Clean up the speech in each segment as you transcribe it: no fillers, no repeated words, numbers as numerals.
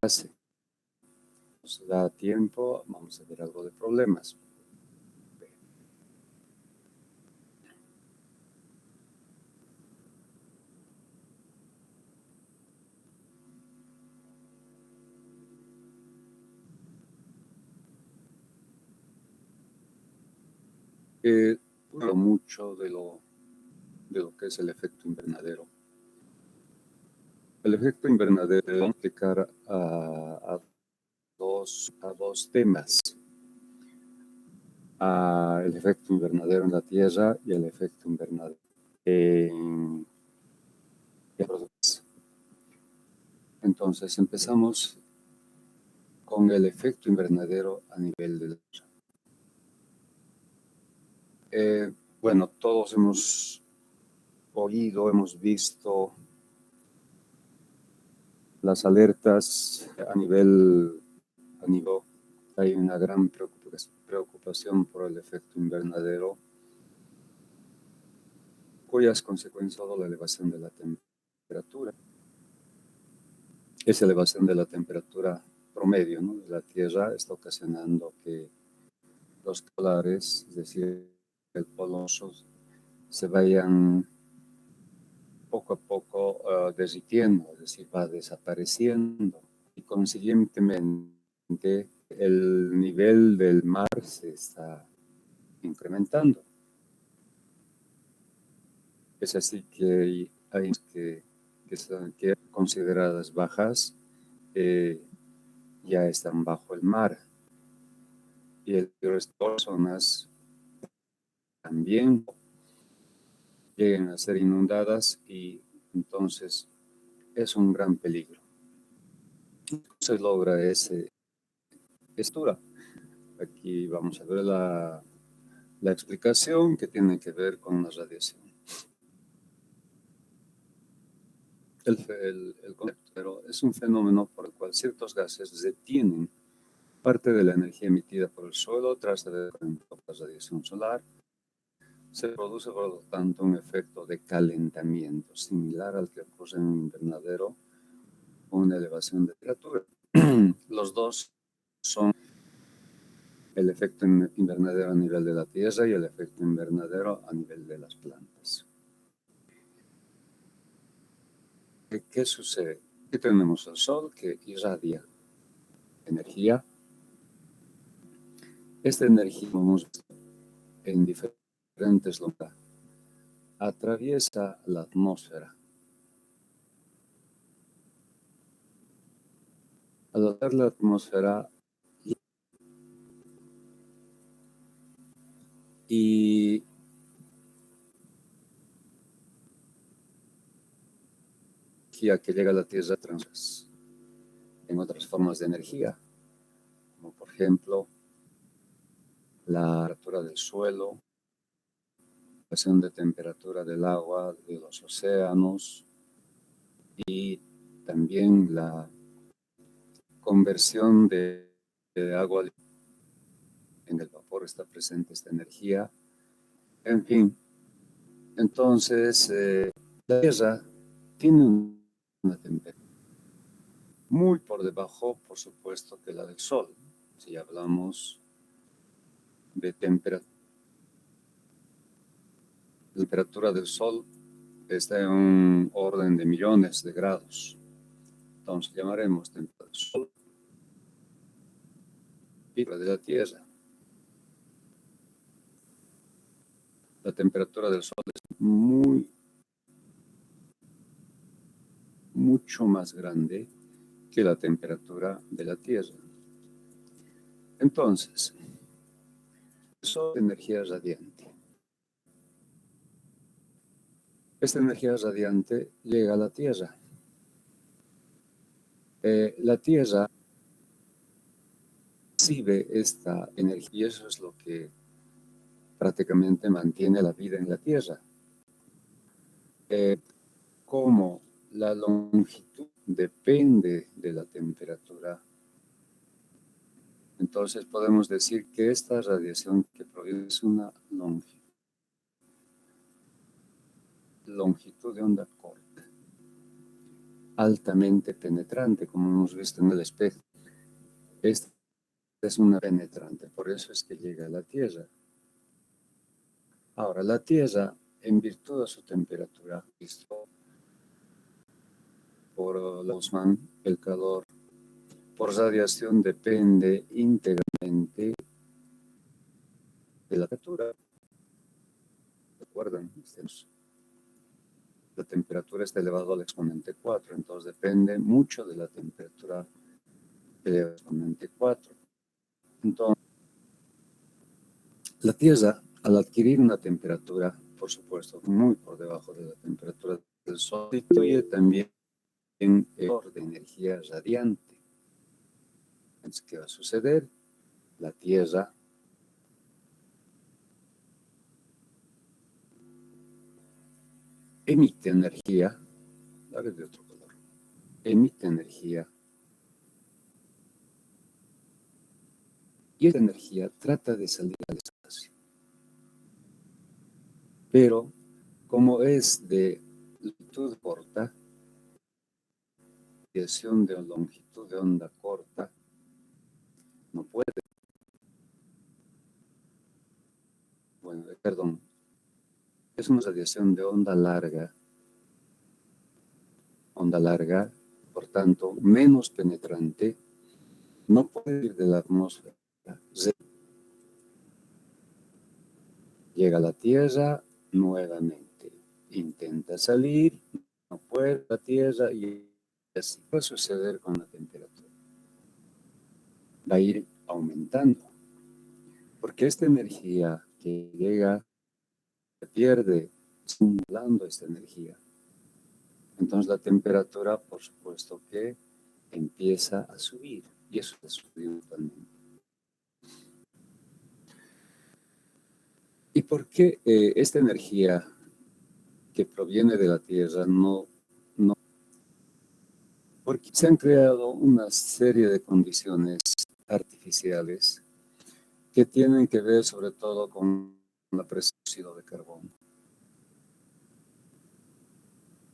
hace. Nos da tiempo, vamos a ver algo de problemas. Hablo mucho de lo que es el efecto invernadero. El efecto invernadero va a explicar a dos temas. El efecto invernadero en la Tierra y el efecto invernadero en Entonces empezamos con el efecto invernadero a nivel de la Tierra. Bueno, todos hemos oído, hemos visto las alertas a nivel, hay una gran preocupación por el efecto invernadero, cuyas consecuencias son la elevación de la temperatura. Esa elevación de la temperatura promedio, ¿no?, de la Tierra está ocasionando que los polares, es decir, el polo sur, se vayan poco a poco derritiendo, es decir, va desapareciendo, y consiguientemente el nivel del mar se está incrementando. Es así que hay que están consideradas bajas, ya están bajo el mar, y el resto de personas también lleguen a ser inundadas, y entonces es un gran peligro. Se logra ese textura. Aquí vamos a ver la explicación que tiene que ver con la radiación. El concepto es un fenómeno por el cual ciertos gases detienen parte de la energía emitida por el suelo tras la radiación solar. Se produce, por lo tanto, un efecto de calentamiento similar al que ocurre en un invernadero con una elevación de temperatura. Los dos son el efecto invernadero a nivel de la Tierra y el efecto invernadero a nivel de las plantas. ¿Qué sucede? Aquí tenemos el Sol que irradia energía. Esta energía, vamos en diferentes lugares, atraviesa la atmósfera. Al hacer la atmósfera y que llega a la Tierra en otras formas de energía, como por ejemplo la temperatura del suelo, la elevación de temperatura del agua, de los océanos, y también la conversión de agua en el vapor. Está presente esta energía. En fin, entonces la Tierra tiene una temperatura muy por debajo, por supuesto, que la del Sol. Si hablamos de temperatura del Sol, está en un orden de millones de grados. Entonces llamaremos temperatura del Sol y de la Tierra. La temperatura del Sol es mucho más grande que la temperatura de la Tierra. Entonces, eso es energía radiante. Esta energía radiante llega a la Tierra. La Tierra recibe esta energía, y eso es lo que prácticamente mantiene la vida en la Tierra. Como la longitud depende de la temperatura, entonces podemos decir que esta radiación que proviene es una longitud de onda corta. altamente penetrante, como hemos visto en el espejo. Esta es una penetrante, por eso es que llega a la Tierra. Ahora, la Tierra, en virtud de su temperatura, visto por Boltzmann, el calor por radiación depende íntegramente de la temperatura. ¿Recuerdan? La temperatura está elevada al exponente 4, entonces depende mucho de la temperatura elevada al exponente 4. Entonces, la Tierra, al adquirir una temperatura, por supuesto, muy por debajo de la temperatura del Sol, constituye también un error de energía radiante. Entonces, ¿qué va a suceder? La Tierra emite energía, ahora de otro color, emite energía, y esa energía trata de salir al espacio. Pero, como es de longitud corta, radiación de longitud de onda corta, no puede. Bueno, perdón, es una radiación de onda larga, por tanto, menos penetrante, no puede ir de la atmósfera. Llega a la Tierra nuevamente, intenta salir, no puede la Tierra y así va a suceder con la temperatura. Va a ir aumentando, porque esta energía que llega se pierde acumulando esta energía. Entonces la temperatura, por supuesto que empieza a subir, y eso está sucediendo totalmente. ¿Y por qué esta energía que proviene de la Tierra no? Porque se han creado una serie de condiciones artificiales que tienen que ver sobre todo con la presencia de dióxido de carbono.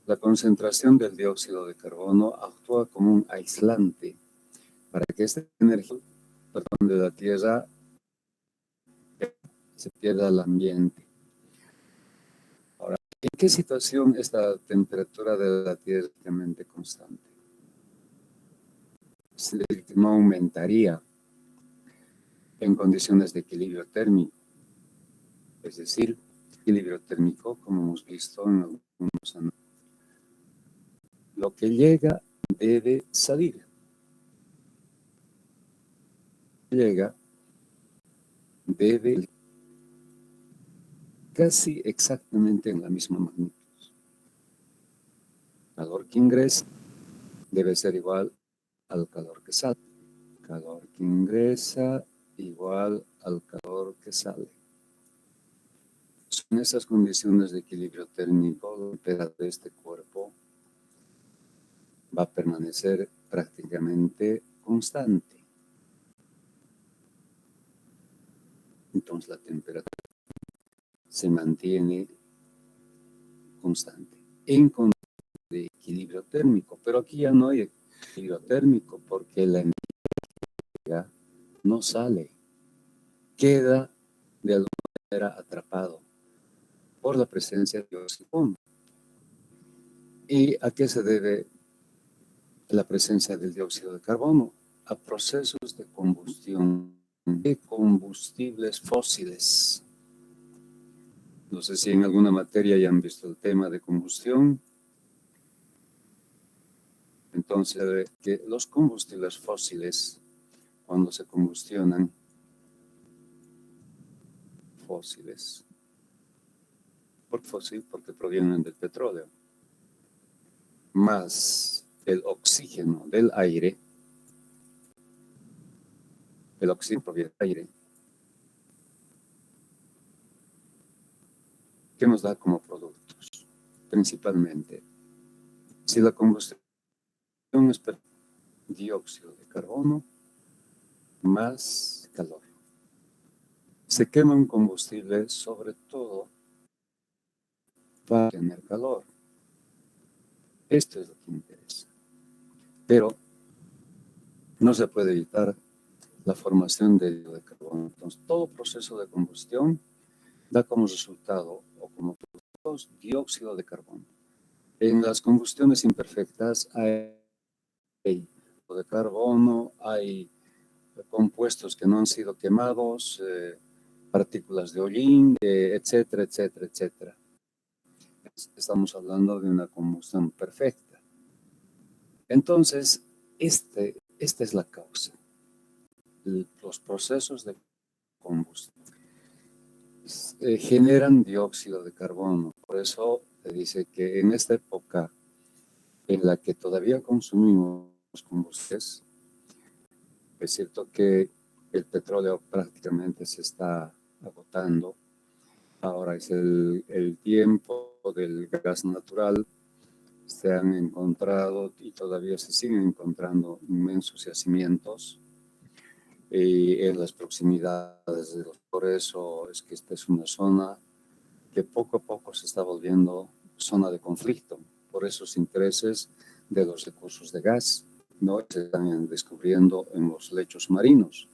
La concentración del dióxido de carbono actúa como un aislante para que esta energía, de la Tierra se pierda al ambiente. Ahora, ¿en qué situación esta temperatura de la Tierra es realmente constante? No aumentaría en condiciones de equilibrio térmico, es decir, equilibrio térmico, como hemos visto en algunos análisis. Lo que llega debe salir. Llega debe casi exactamente en la misma magnitud. El calor que ingresa debe ser igual al calor que sale. Calor que ingresa igual al calor que sale. En esas condiciones de equilibrio térmico, la temperatura de este cuerpo va a permanecer prácticamente constante. Entonces la temperatura se mantiene constante en condiciones de equilibrio térmico, pero aquí ya no hay equilibrio térmico porque la energía no sale, queda de alguna manera atrapado por la presencia de dióxido de carbono. ¿Y a qué se debe la presencia del dióxido de carbono? A procesos de combustión de combustibles fósiles. No sé si en alguna materia ya han visto el tema de combustión. Entonces, que los combustibles fósiles, cuando se combustionan, fósiles, ¿por qué fósil? Porque provienen del petróleo, más el oxígeno del aire. El oxígeno proviene del aire. ¿Qué nos da como productos? Principalmente, si la combustión es dióxido de carbono más calor. Se quema un combustible sobre todo para tener calor. Esto es lo que interesa. pero no se puede evitar la formación de dióxido de carbono. Entonces, todo proceso de combustión da como resultado o como productos dióxido de carbono. En las combustiones imperfectas hay de carbono, hay compuestos que no han sido quemados, partículas de hollín, etcétera, etcétera, etcétera. Estamos hablando de una combustión perfecta. Entonces, esta es la causa. Los procesos de combustión generan dióxido de carbono. Por eso se dice que en esta época en la que todavía consumimos combustibles, es cierto que el petróleo prácticamente se está agotando. Ahora es el tiempo del gas natural. Se han encontrado y todavía se siguen encontrando inmensos yacimientos en las proximidades de los. Por eso es que esta es una zona que poco a poco se está volviendo zona de conflicto por esos intereses de los recursos de gas, ¿no? Se están descubriendo en los lechos marinos.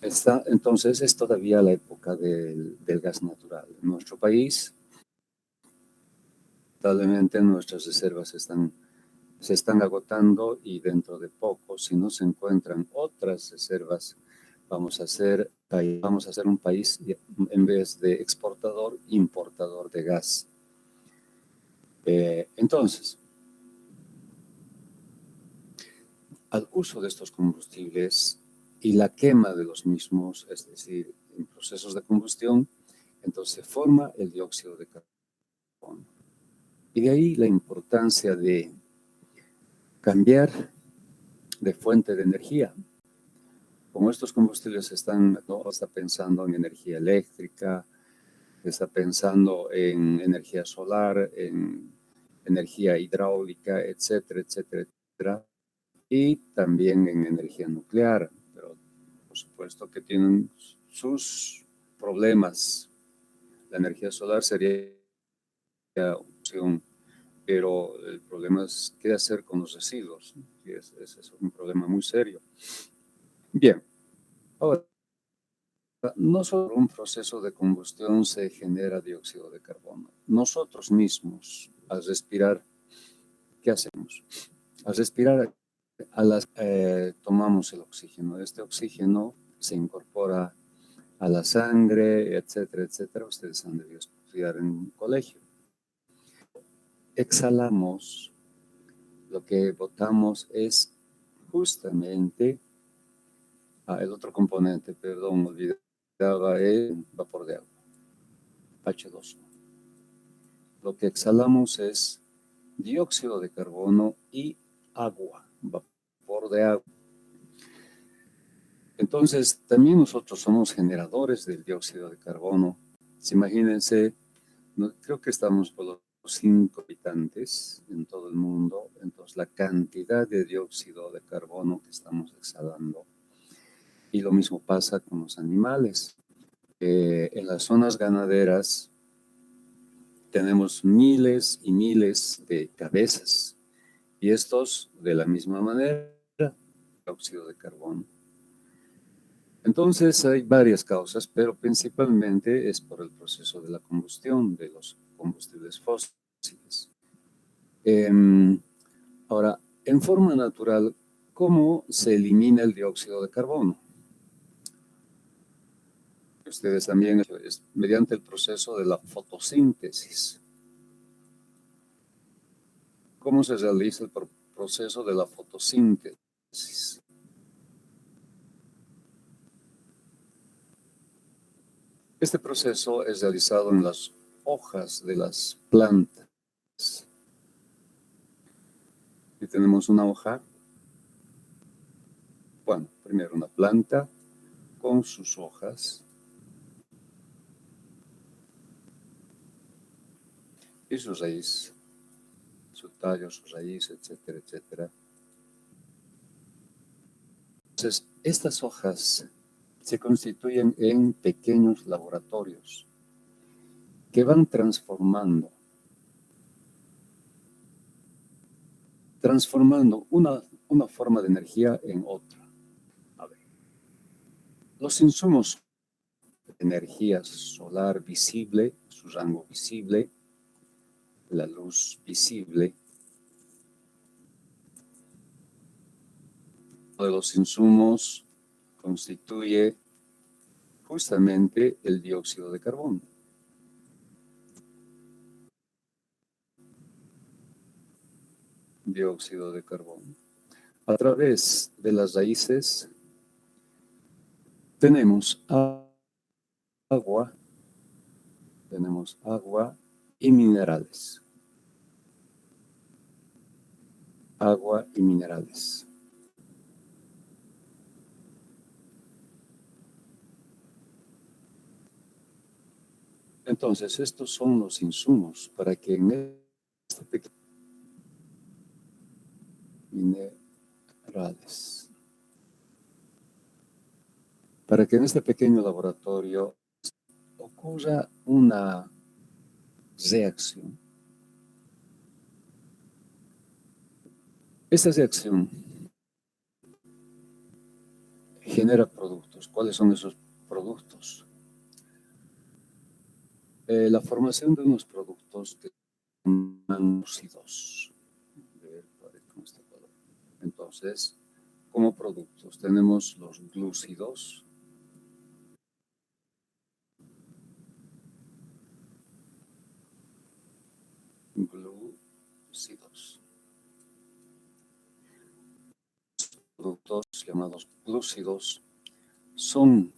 Entonces es todavía la época del gas natural. En nuestro país, lamentablemente nuestras reservas se están agotando y dentro de poco, si no se encuentran otras reservas, vamos a ser un país en vez de exportador, importador de gas. Entonces, al uso de estos combustibles y la quema de los mismos, es decir, en procesos de combustión, entonces se forma el dióxido de carbono. Y de ahí la importancia de cambiar de fuente de energía. Como estos combustibles no está pensando en energía eléctrica, está pensando en energía solar, en energía hidráulica, etcétera, etcétera, etcétera, y también en energía nuclear, pero por supuesto que tienen sus problemas. La energía solar sería una opción, pero el problema es qué hacer con los residuos, y ese es un problema muy serio. Bien, ahora, no solo un proceso de combustión se genera dióxido de carbono. Nosotros mismos, al respirar, ¿qué hacemos? Al respirar, tomamos el oxígeno. Este oxígeno se incorpora a la sangre, etcétera, etcétera. Ustedes han debido estudiar en un colegio. Exhalamos, lo que botamos es justamente el otro componente, perdón, olvidaba el vapor de agua, H2O. Lo que exhalamos es dióxido de carbono y agua, vapor de agua. Entonces, también nosotros somos generadores del dióxido de carbono. Imagínense, creo que estamos por los 5 habitantes en todo el mundo, entonces la cantidad de dióxido de carbono que estamos exhalando. Y lo mismo pasa con los animales. En las zonas ganaderas tenemos miles y miles de cabezas y estos de la misma manera, dióxido de carbono. Entonces hay varias causas, pero principalmente es por el proceso de la combustión de los combustibles fósiles. Ahora, en forma natural, ¿cómo se elimina el dióxido de carbono? Ustedes también, es mediante el proceso de la fotosíntesis. ¿Cómo se realiza el proceso de la fotosíntesis? Este proceso es realizado en las hojas de las plantas. Y tenemos una hoja, bueno, primero una planta con sus hojas y su raíz, su tallo, su raíz, etcétera, etcétera. Entonces, estas hojas se constituyen en pequeños laboratorios que van transformando transformando una forma de energía en otra. A ver, los insumos de energía solar visible, su rango visible, la luz visible, de los insumos constituye justamente el dióxido de carbono. Dióxido de carbono. A través de las raíces tenemos agua y minerales. Agua y minerales. Entonces, estos son los insumos para que en este pequeño minerales. Para que en este pequeño laboratorio ocurra una reacción. Esta reacción genera productos. ¿Cuáles son esos productos? La formación de unos productos que se llaman glúcidos. Entonces, como productos tenemos los glúcidos, productos llamados glúcidos son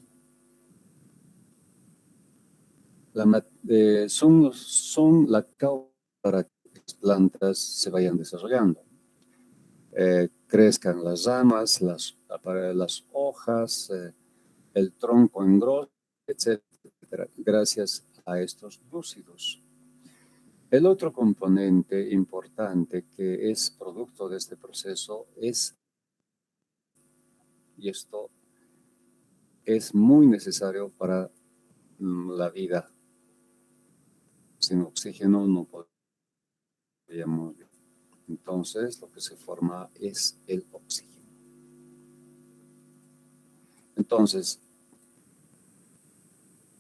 la causa para que las plantas se vayan desarrollando. Crezcan las ramas, las hojas, el tronco engrosa, etcétera, gracias a estos glúcidos. El otro componente importante que es producto de este proceso es, y esto es muy necesario para la vida. Sin oxígeno no podríamos vivir. Entonces, lo que se forma es el oxígeno. Entonces,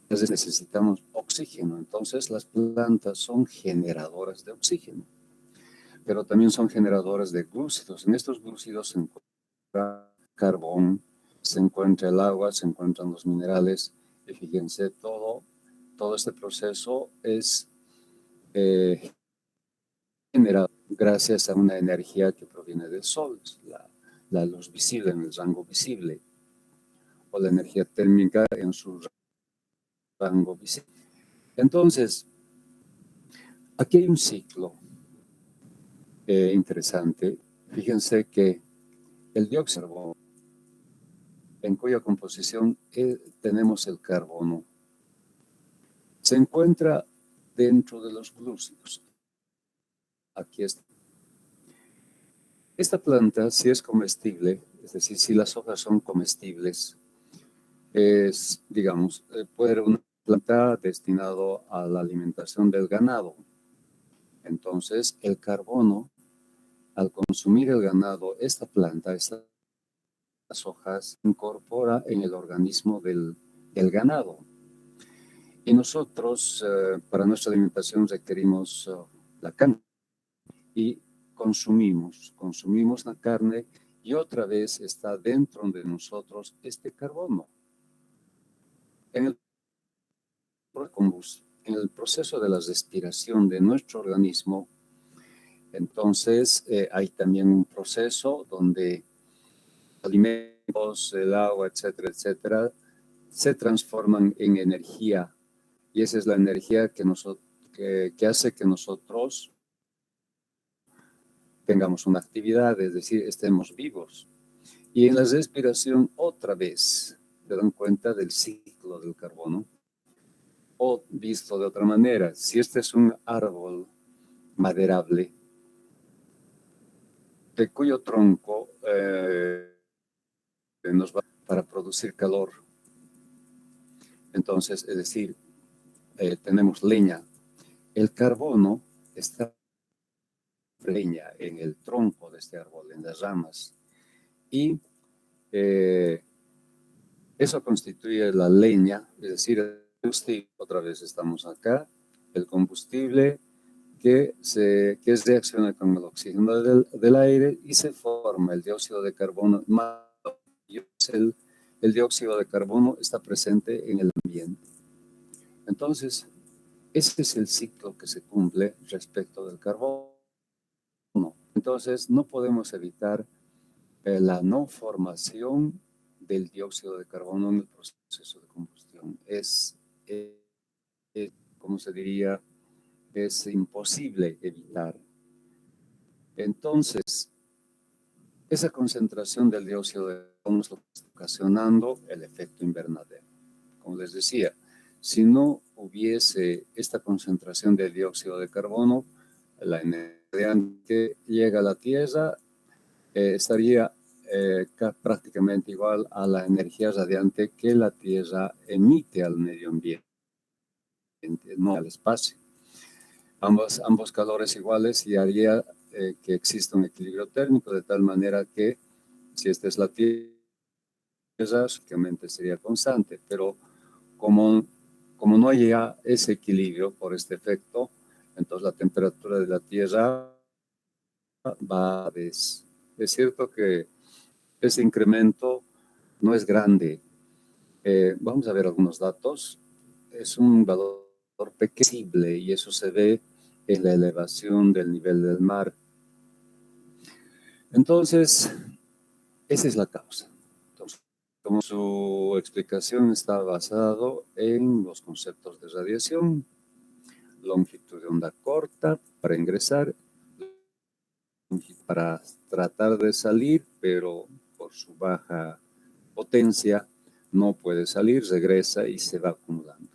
necesitamos oxígeno. Entonces, las plantas son generadoras de oxígeno, pero también son generadoras de glúcidos. En estos glúcidos se encuentra carbón, se encuentra el agua, se encuentran los minerales. Y fíjense, todo este proceso es generado gracias a una energía que proviene del sol, la luz visible en el rango visible, o la energía térmica en su rango visible. Entonces, aquí hay un ciclo interesante. Fíjense que el dióxido de carbono, en cuya composición tenemos el carbono, se encuentra dentro de los glúcidos. Aquí está. Esta planta, si es comestible, es decir, si las hojas son comestibles, es, digamos, puede ser una planta destinada a la alimentación del ganado. Entonces, el carbono, al consumir el ganado, esta planta, estas hojas, se incorpora en el organismo del ganado. Y nosotros, para nuestra alimentación, requerimos la carne. Y consumimos la carne y otra vez está dentro de nosotros este carbono. En el proceso de la respiración de nuestro organismo, entonces hay también un proceso donde alimentos, el agua, etcétera, etcétera, se transforman en energía. Y esa es la energía que hace que nosotros tengamos una actividad, es decir, estemos vivos. Y en la respiración, otra vez, se dan cuenta del ciclo del carbono. O visto de otra manera, si este es un árbol maderable, de cuyo tronco nos va para producir calor. Entonces, es decir, tenemos leña. El carbono está leña en el tronco de este árbol, en las ramas. Y eso constituye la leña, es decir, el combustible. Otra vez estamos acá, el combustible que reacciona con el oxígeno del aire y se forma el dióxido de carbono. El dióxido de carbono está presente en el ambiente. Entonces, ese es el ciclo que se cumple respecto del carbono. Entonces, no podemos evitar la no formación del dióxido de carbono en el proceso de combustión. ¿Cómo se diría? Es imposible evitar. Entonces, esa concentración del dióxido de carbono es lo que está ocasionando el efecto invernadero. Como les decía, si no hubiese esta concentración de dióxido de carbono, la energía que llega a la Tierra estaría prácticamente igual a la energía radiante que la Tierra emite al medio ambiente, no al espacio. Ambos calores iguales y haría que exista un equilibrio térmico de tal manera que si esta es la Tierra, básicamente sería constante, pero como no haya ese equilibrio por este efecto, entonces la temperatura de la Tierra va a Es cierto que ese incremento no es grande. Vamos a ver algunos datos. Es un valor pequeño y eso se ve en la elevación del nivel del mar. Entonces, esa es la causa. Entonces, como su explicación está basado en los conceptos de radiación, longitud de onda corta para ingresar, para tratar de salir, pero por su baja potencia no puede salir, regresa y se va acumulando.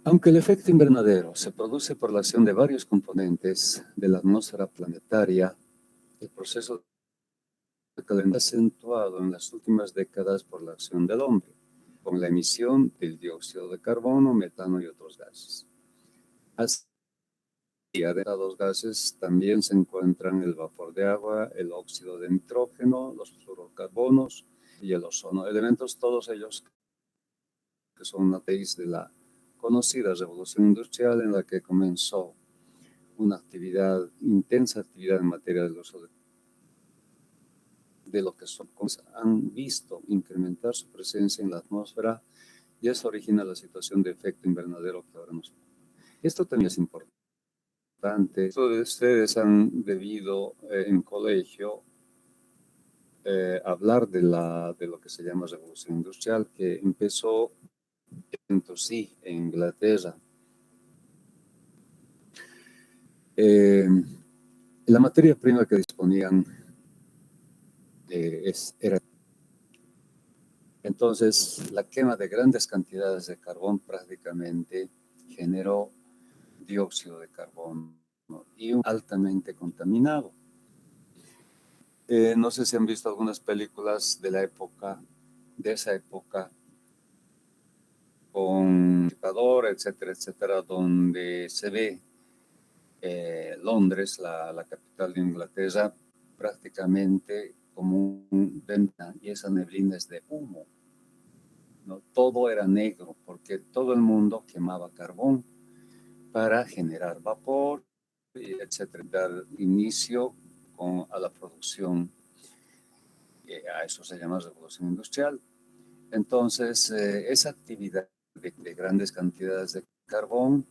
Aunque el efecto invernadero se produce por la acción de varios componentes de la atmósfera planetaria, el proceso de calentamiento es acentuado en las últimas décadas por la acción del hombre, con la emisión del dióxido de carbono, metano y otros gases. Así, de los gases también se encuentran el vapor de agua, el óxido de nitrógeno, los fluorocarbonos y el ozono, elementos todos ellos que son a raíz de la conocida revolución industrial en la que comenzó una intensa actividad en materia del uso de lo que han visto incrementar su presencia en la atmósfera y eso origina la situación de efecto invernadero que ahora nos ocupa. Esto también es importante. Todos ustedes han debido en colegio hablar de lo que se llama revolución industrial, que empezó en Inglaterra. La materia prima que disponían era. Entonces, la quema de grandes cantidades de carbón prácticamente generó dióxido de carbono y altamente contaminado. No sé si han visto algunas películas de esa época, con etcétera, etcétera, donde se ve Londres, la capital de Inglaterra, prácticamente como un ventana, y esa neblina es de humo, ¿no? Todo era negro porque todo el mundo quemaba carbón para generar vapor, etcétera, dar inicio a la producción. A eso se llama revolución industrial. Entonces, esa actividad de grandes cantidades de carbón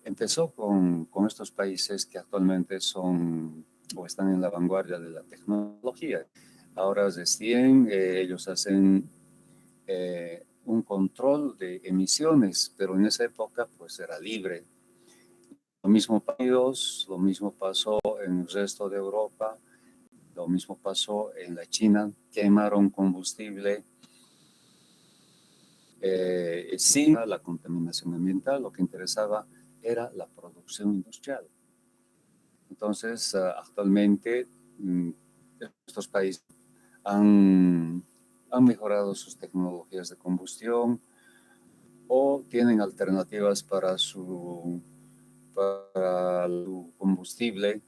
empezó con estos países que actualmente son o están en la vanguardia de la tecnología. Ahora recién ellos hacen un control de emisiones, pero en esa época pues era libre. Lo mismo pasó en el resto de Europa, lo mismo pasó en la China, quemaron combustible sin la contaminación ambiental, lo que interesaba era la producción industrial. Entonces, actualmente estos países han mejorado sus tecnologías de combustión, o tienen alternativas para su combustible.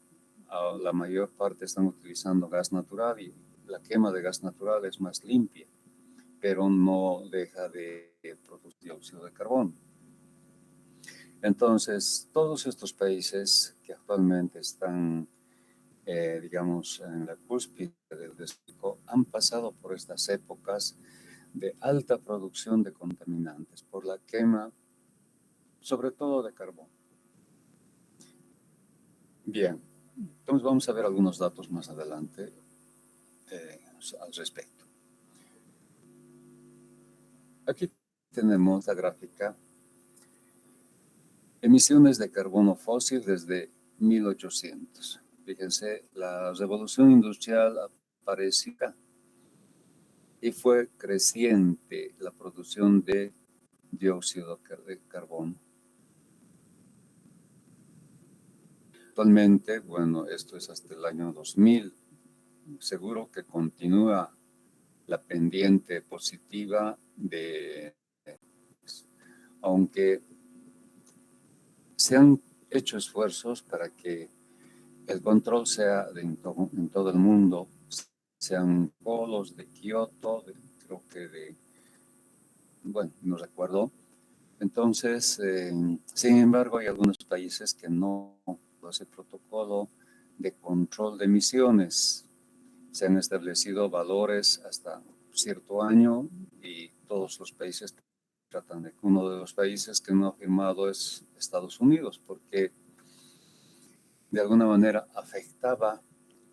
La mayor parte están utilizando gas natural y la quema de gas natural es más limpia, pero no deja de producir dióxido de carbono. Entonces, todos estos países que actualmente están, digamos, en la cúspide del desarrollo, han pasado por estas épocas de alta producción de contaminantes por la quema, sobre todo de carbón. Bien, entonces vamos a ver algunos datos más adelante al respecto. Aquí tenemos la gráfica. Emisiones de carbono fósil desde 1800. Fíjense, la revolución industrial apareció acá y fue creciente la producción de dióxido de carbono. Actualmente, bueno, esto es hasta el año 2000. Seguro que continúa la pendiente positiva aunque se han hecho esfuerzos para que el control sea en todo el mundo, sean polos de Kioto, creo que bueno, no recuerdo. Entonces, sin embargo, hay algunos países que no ese protocolo de control de emisiones. Se han establecido valores hasta cierto año y todos los países tratan de. Uno de los países que no ha firmado es Estados Unidos, porque de alguna manera afectaba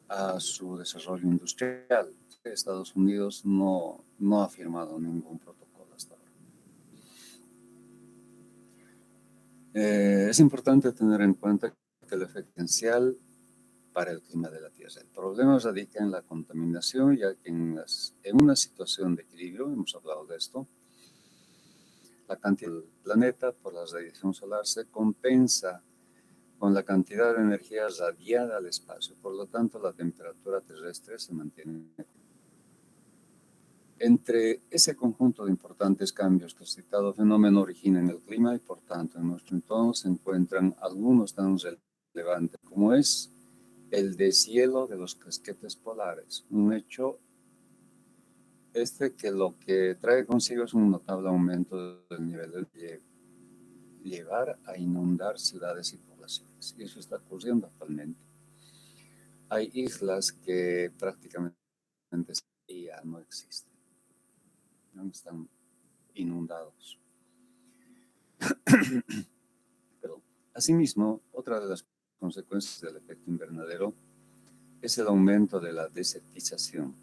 a su desarrollo industrial. Estados Unidos no ha firmado ningún protocolo hasta ahora. Es importante tener en cuenta que el efecto potencial para el clima de la Tierra. El problema radica en la contaminación, ya que en una situación de equilibrio, hemos hablado de esto, la cantidad del planeta por la radiación solar se compensa con la cantidad de energía radiada al espacio. Por lo tanto, la temperatura terrestre se mantiene. Entre ese conjunto de importantes cambios que el citado fenómeno origina en el clima y, por tanto, en nuestro entorno se encuentran algunos tan relevantes como es el deshielo de los casquetes polares, un hecho que lo que trae consigo es un notable aumento del nivel del hielo, llevar a inundar ciudades y poblaciones. Y eso está ocurriendo actualmente. Hay islas que prácticamente ya no existen, no están inundados. Pero, asimismo, otra de las consecuencias del efecto invernadero es el aumento de la desertización.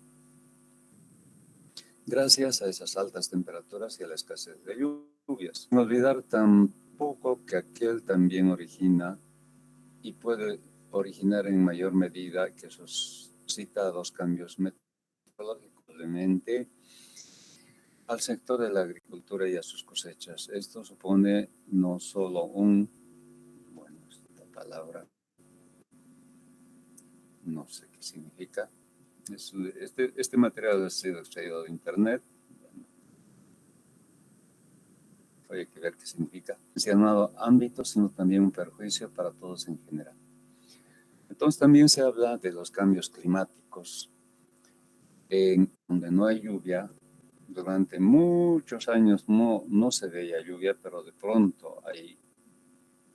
Gracias a esas altas temperaturas y a la escasez de lluvias. No olvidar tampoco que aquel también origina y puede originar en mayor medida que esos citados cambios meteorológicos, probablemente al sector de la agricultura y a sus cosechas. Esto supone no solo bueno, esta palabra no sé qué significa. Este material ha sido extraído de internet. Hay que ver qué significa. Mencionado ámbito, sino también un perjuicio para todos en general. Entonces también se habla de los cambios climáticos, en donde no hay lluvia. Durante muchos años no se veía lluvia, pero de pronto hay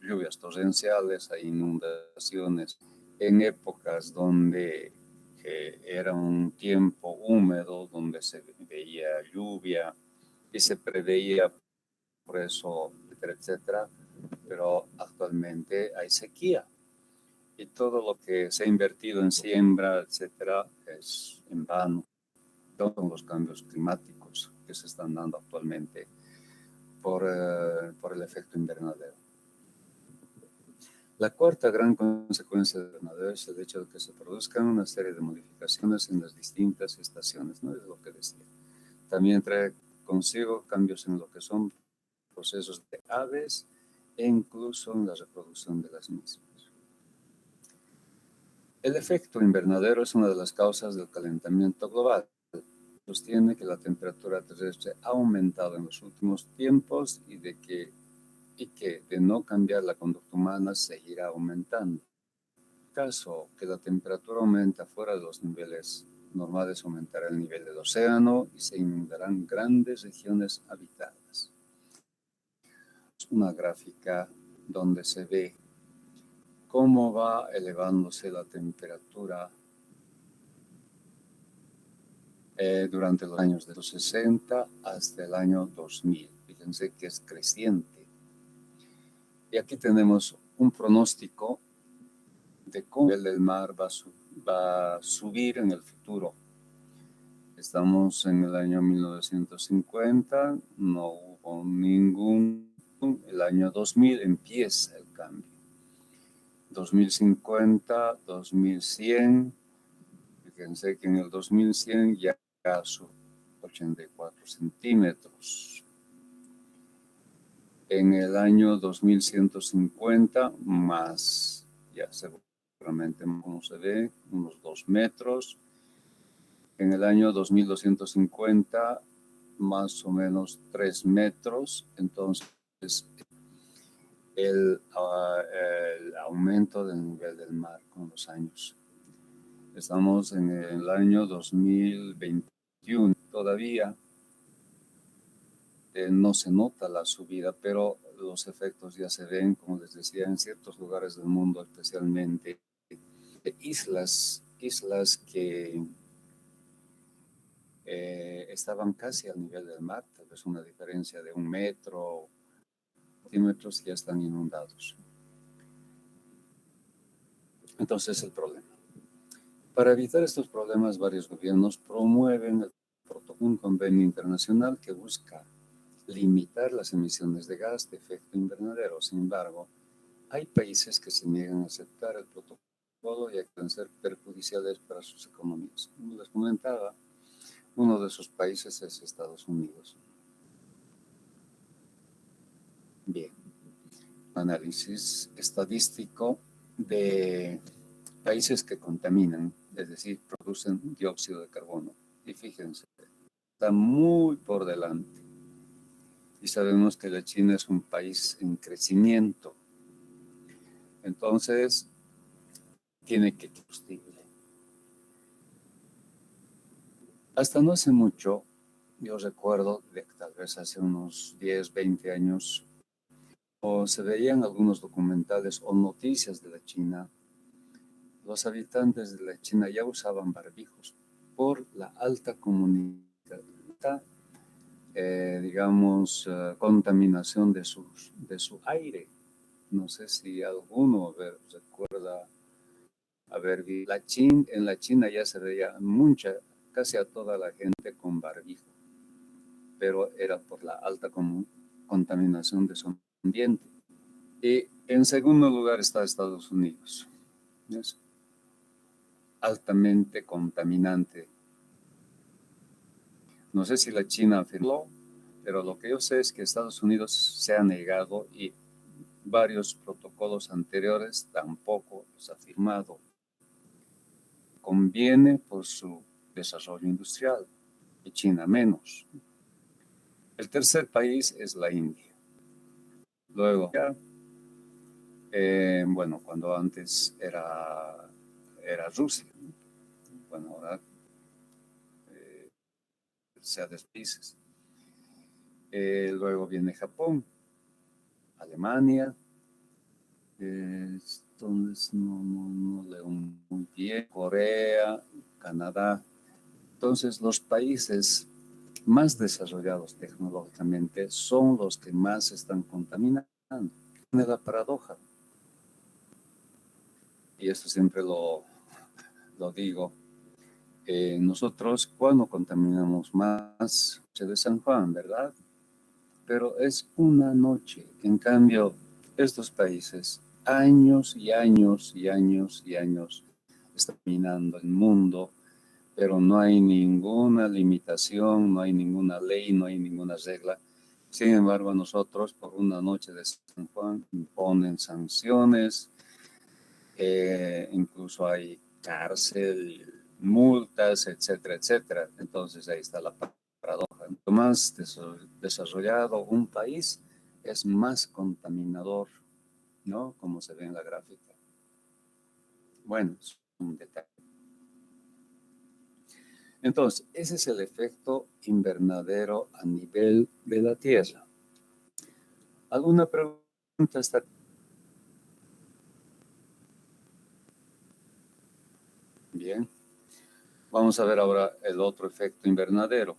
lluvias torrenciales, hay inundaciones en épocas donde era un tiempo húmedo, donde se veía lluvia y se preveía por eso, etcétera, etcétera, pero actualmente hay sequía y todo lo que se ha invertido en siembra, etcétera, es en vano. Todos los cambios climáticos que se están dando actualmente por el efecto invernadero. La cuarta gran consecuencia del invernadero es el hecho de que se produzcan una serie de modificaciones en las distintas estaciones, ¿no? Es lo que decía. También trae consigo cambios en lo que son procesos de aves e incluso en la reproducción de las mismas. El efecto invernadero es una de las causas del calentamiento global. sostiene que la temperatura terrestre ha aumentado en los últimos tiempos y que de no cambiar la conducta humana seguirá aumentando. En caso que la temperatura aumenta fuera de los niveles normales, aumentará el nivel del océano y se inundarán grandes regiones habitadas. Es una gráfica donde se ve cómo va elevándose la temperatura durante los años de los 60 hasta el año 2000. Fíjense que es creciente. Y aquí tenemos un pronóstico de cómo el nivel del mar va a subir en el futuro. Estamos en el año 1950, no hubo ningún... El año 2000 empieza el cambio. 2050, 2100, fíjense que en el 2100 ya sube 84 centímetros. En el año 2150, más, ya seguramente como se ve, unos 2 metros. En el año 2250, más o menos 3 metros. Entonces, el aumento del nivel del mar con los años. Estamos en el año 2021 todavía. No se nota la subida, pero los efectos ya se ven, como les decía, en ciertos lugares del mundo, especialmente islas que estaban casi al nivel del mar, tal vez una diferencia de 1 metro, centímetros, ya están inundados. Entonces, el problema. Para evitar estos problemas, varios gobiernos promueven un convenio internacional que busca limitar las emisiones de gas de efecto invernadero. Sin embargo, hay países que se niegan a aceptar el protocolo y que pueden ser perjudiciales para sus economías. Como les comentaba, uno de esos países es Estados Unidos. Bien, análisis estadístico de países que contaminan, es decir, producen dióxido de carbono. Y fíjense, está muy por delante. Y sabemos que la China es un país en crecimiento. Entonces, tiene que combustible. Hasta no hace mucho, yo recuerdo, tal vez hace unos 10, 20 años, o se veían algunos documentales o noticias de la China. Los habitantes de la China ya usaban barbijos por la alta contaminación de su aire. No sé si alguno recuerda haber visto. En la China ya se veía casi a toda la gente con barbijo, pero era por la alta contaminación de su ambiente. Y en segundo lugar está Estados Unidos. Es altamente contaminante. No sé si la China afirmó, pero lo que yo sé es que Estados Unidos se ha negado y varios protocolos anteriores tampoco los ha firmado. Conviene por su desarrollo industrial y China menos. El tercer país es la India. Luego, cuando antes era Rusia, bueno, ahora se ha despaíses. Luego viene Japón, Alemania, entonces no leo muy bien, Corea, Canadá. Entonces los países más desarrollados tecnológicamente son los que más están contaminando. Tiene la paradoja, y esto siempre lo digo, nosotros cuando contaminamos más, noche de San Juan, ¿verdad? Pero es una noche. En cambio, estos países, años y años y años y años, están dominando el mundo, pero no hay ninguna limitación, no hay ninguna ley, no hay ninguna regla. Sin embargo, nosotros, por una noche de San Juan, imponen sanciones, incluso hay cárcel, multas, etcétera, etcétera. Entonces ahí está la paradoja. Cuanto más desarrollado un país, es más contaminador, ¿no? Como se ve en la gráfica. Bueno, es un detalle. Entonces, ese es el efecto invernadero a nivel de la Tierra. ¿Alguna pregunta hasta aquí? Bien. Vamos a ver ahora el otro efecto invernadero.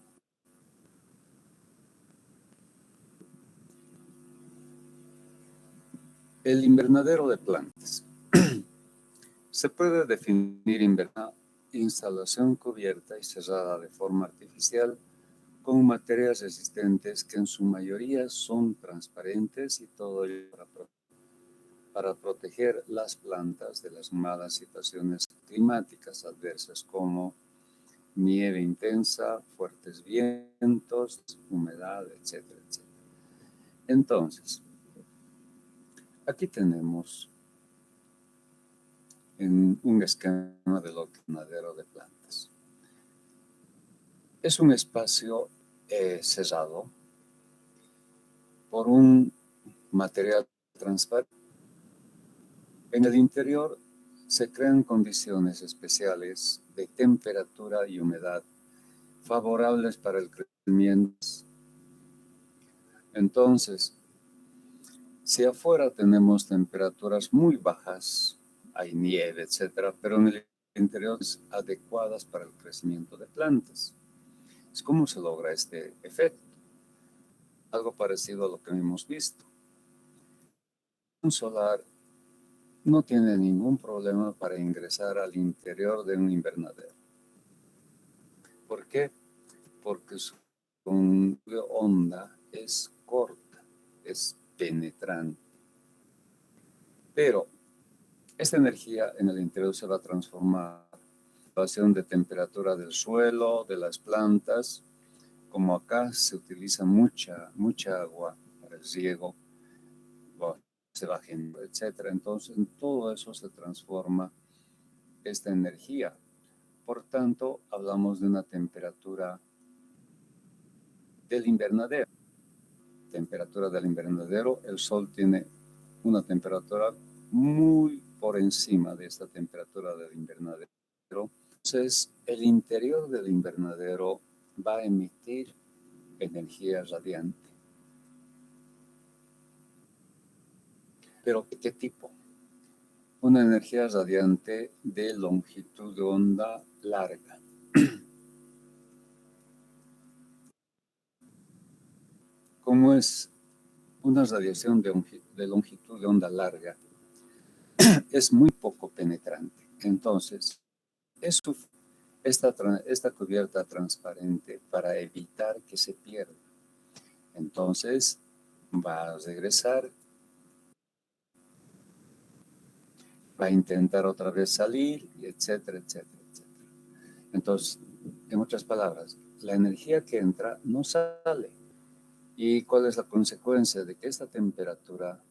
El invernadero de plantas. Se puede definir invernadero instalación cubierta y cerrada de forma artificial con materias resistentes que en su mayoría son transparentes y todo ello para proteger las plantas de las malas situaciones climáticas adversas como nieve intensa, fuertes vientos, humedad, etcétera, etcétera. Entonces, aquí tenemos en un esquema del invernadero de plantas. Es un espacio cerrado por un material transparente. En el interior se crean condiciones especiales de temperatura y humedad favorables para el crecimiento. Entonces, si afuera tenemos temperaturas muy bajas, hay nieve, etcétera, pero en el interior es adecuadas para el crecimiento de plantas. ¿Cómo se logra este efecto? Algo parecido a lo que hemos visto. Un solar no tiene ningún problema para ingresar al interior de un invernadero. ¿Por qué? Porque su onda es corta, es penetrante. Pero esta energía en el interior se va a transformar en relación de temperatura del suelo, de las plantas. Como acá se utiliza mucha agua para el riego, se va generando, etcétera. Entonces, en todo eso se transforma esta energía. Por tanto, hablamos de una temperatura del invernadero. Temperatura del invernadero, el Sol tiene una temperatura muy por encima de esta temperatura del invernadero. Entonces, el interior del invernadero va a emitir energía radiante. ¿Pero de qué tipo? Una energía radiante de longitud de onda larga. Como es una radiación de longitud de onda larga, es muy poco penetrante. Entonces, es esta cubierta transparente para evitar que se pierda. Entonces, va a regresar, va a intentar otra vez salir, etcétera, etcétera, etcétera. Entonces, en otras palabras, la energía que entra no sale. ¿Y cuál es la consecuencia de que esta temperatura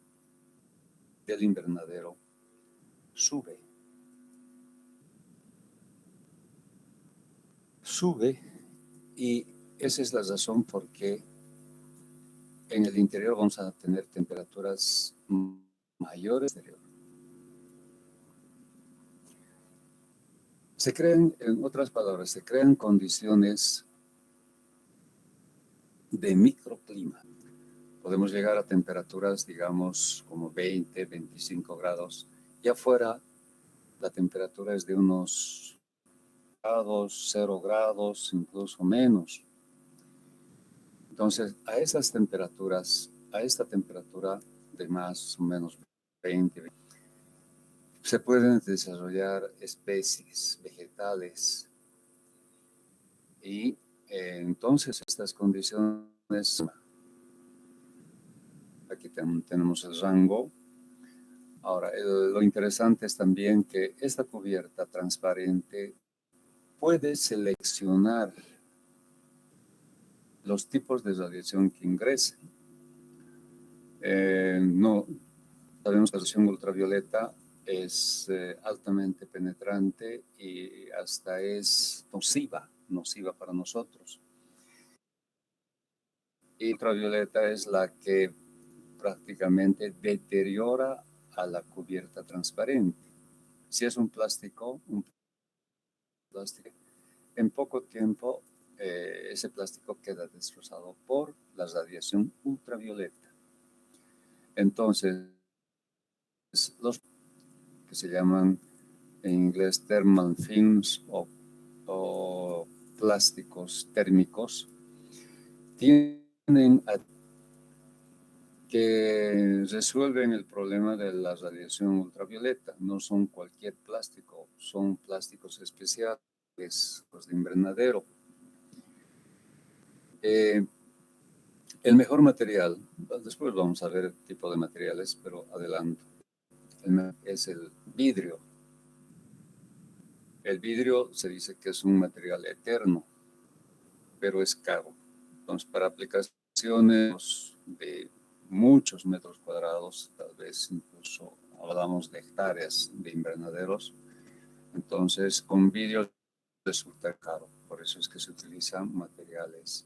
del invernadero sube? Sube, y esa es la razón por qué en el interior vamos a tener temperaturas mayores. Se crean, en otras palabras, se crean condiciones de microclima. Podemos llegar a temperaturas, digamos, como 20, 25 grados. Y afuera la temperatura es de unos grados, 0 grados, incluso menos. Entonces, a esas temperaturas, a esta temperatura de más o menos 20, se pueden desarrollar especies vegetales y entonces estas condiciones, aquí tenemos el rango. Ahora, lo interesante es también que esta cubierta transparente puede seleccionar los tipos de radiación que ingresen. No sabemos que la radiación ultravioleta es altamente penetrante y hasta es nociva para nosotros. Y ultravioleta es la que prácticamente deteriora a la cubierta transparente. Si es un plástico, en poco tiempo ese plástico queda destrozado por la radiación ultravioleta. Entonces, los que se llaman en inglés thermal films o plásticos térmicos tienen que resuelven el problema de la radiación ultravioleta. No son cualquier plástico, son plásticos especiales, los de invernadero. El mejor material, después vamos a ver el tipo de materiales, pero adelanto, es el vidrio. El vidrio se dice que es un material eterno, pero es caro. Entonces, para aplicaciones de muchos metros cuadrados, tal vez incluso hablamos de hectáreas de invernaderos, entonces con vidrio resulta caro. Por eso es que se utilizan materiales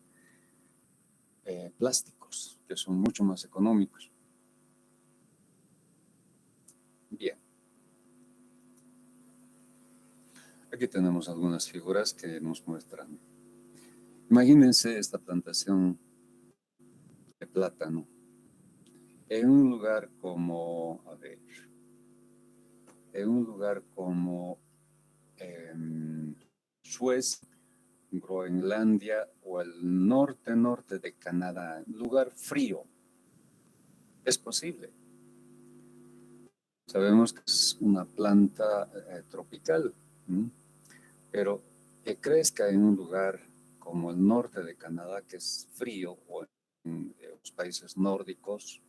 plásticos, que son mucho más económicos. Bien. Aquí tenemos algunas figuras que nos muestran. Imagínense esta plantación de plátano en un lugar como, Suecia, Groenlandia o el norte de Canadá, un lugar frío. Es posible. Sabemos que es una planta tropical, pero que crezca en un lugar como el norte de Canadá, que es frío, o en los países nórdicos,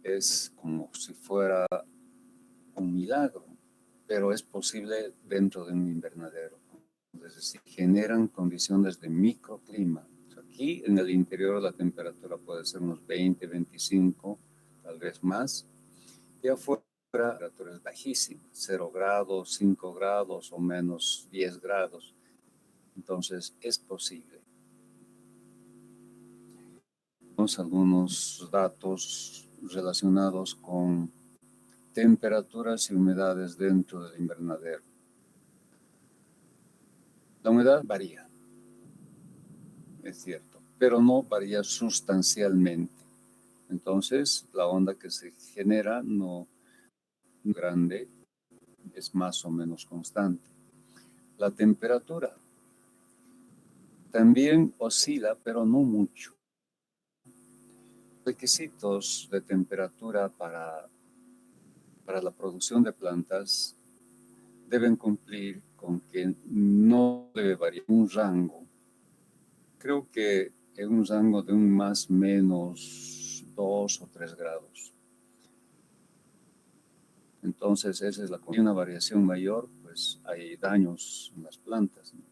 es como si fuera un milagro, pero es posible dentro de un invernadero. Es decir, generan condiciones de microclima. Aquí en el interior la temperatura puede ser unos 20, 25, tal vez más. Y afuera la temperatura es bajísima, 0 grados, 5 grados o menos 10 grados. Entonces es posible. Tenemos algunos datos relacionados con temperaturas y humedades dentro del invernadero. La humedad varía, es cierto, pero no varía sustancialmente. Entonces, la onda que se genera no es grande, es más o menos constante. La temperatura también oscila, pero no mucho. Requisitos de temperatura para la producción de plantas deben cumplir con que no debe variar un rango. Creo que en un rango de un más menos 2 o 3 grados. Entonces, esa es una variación mayor, pues hay daños en las plantas, ¿no?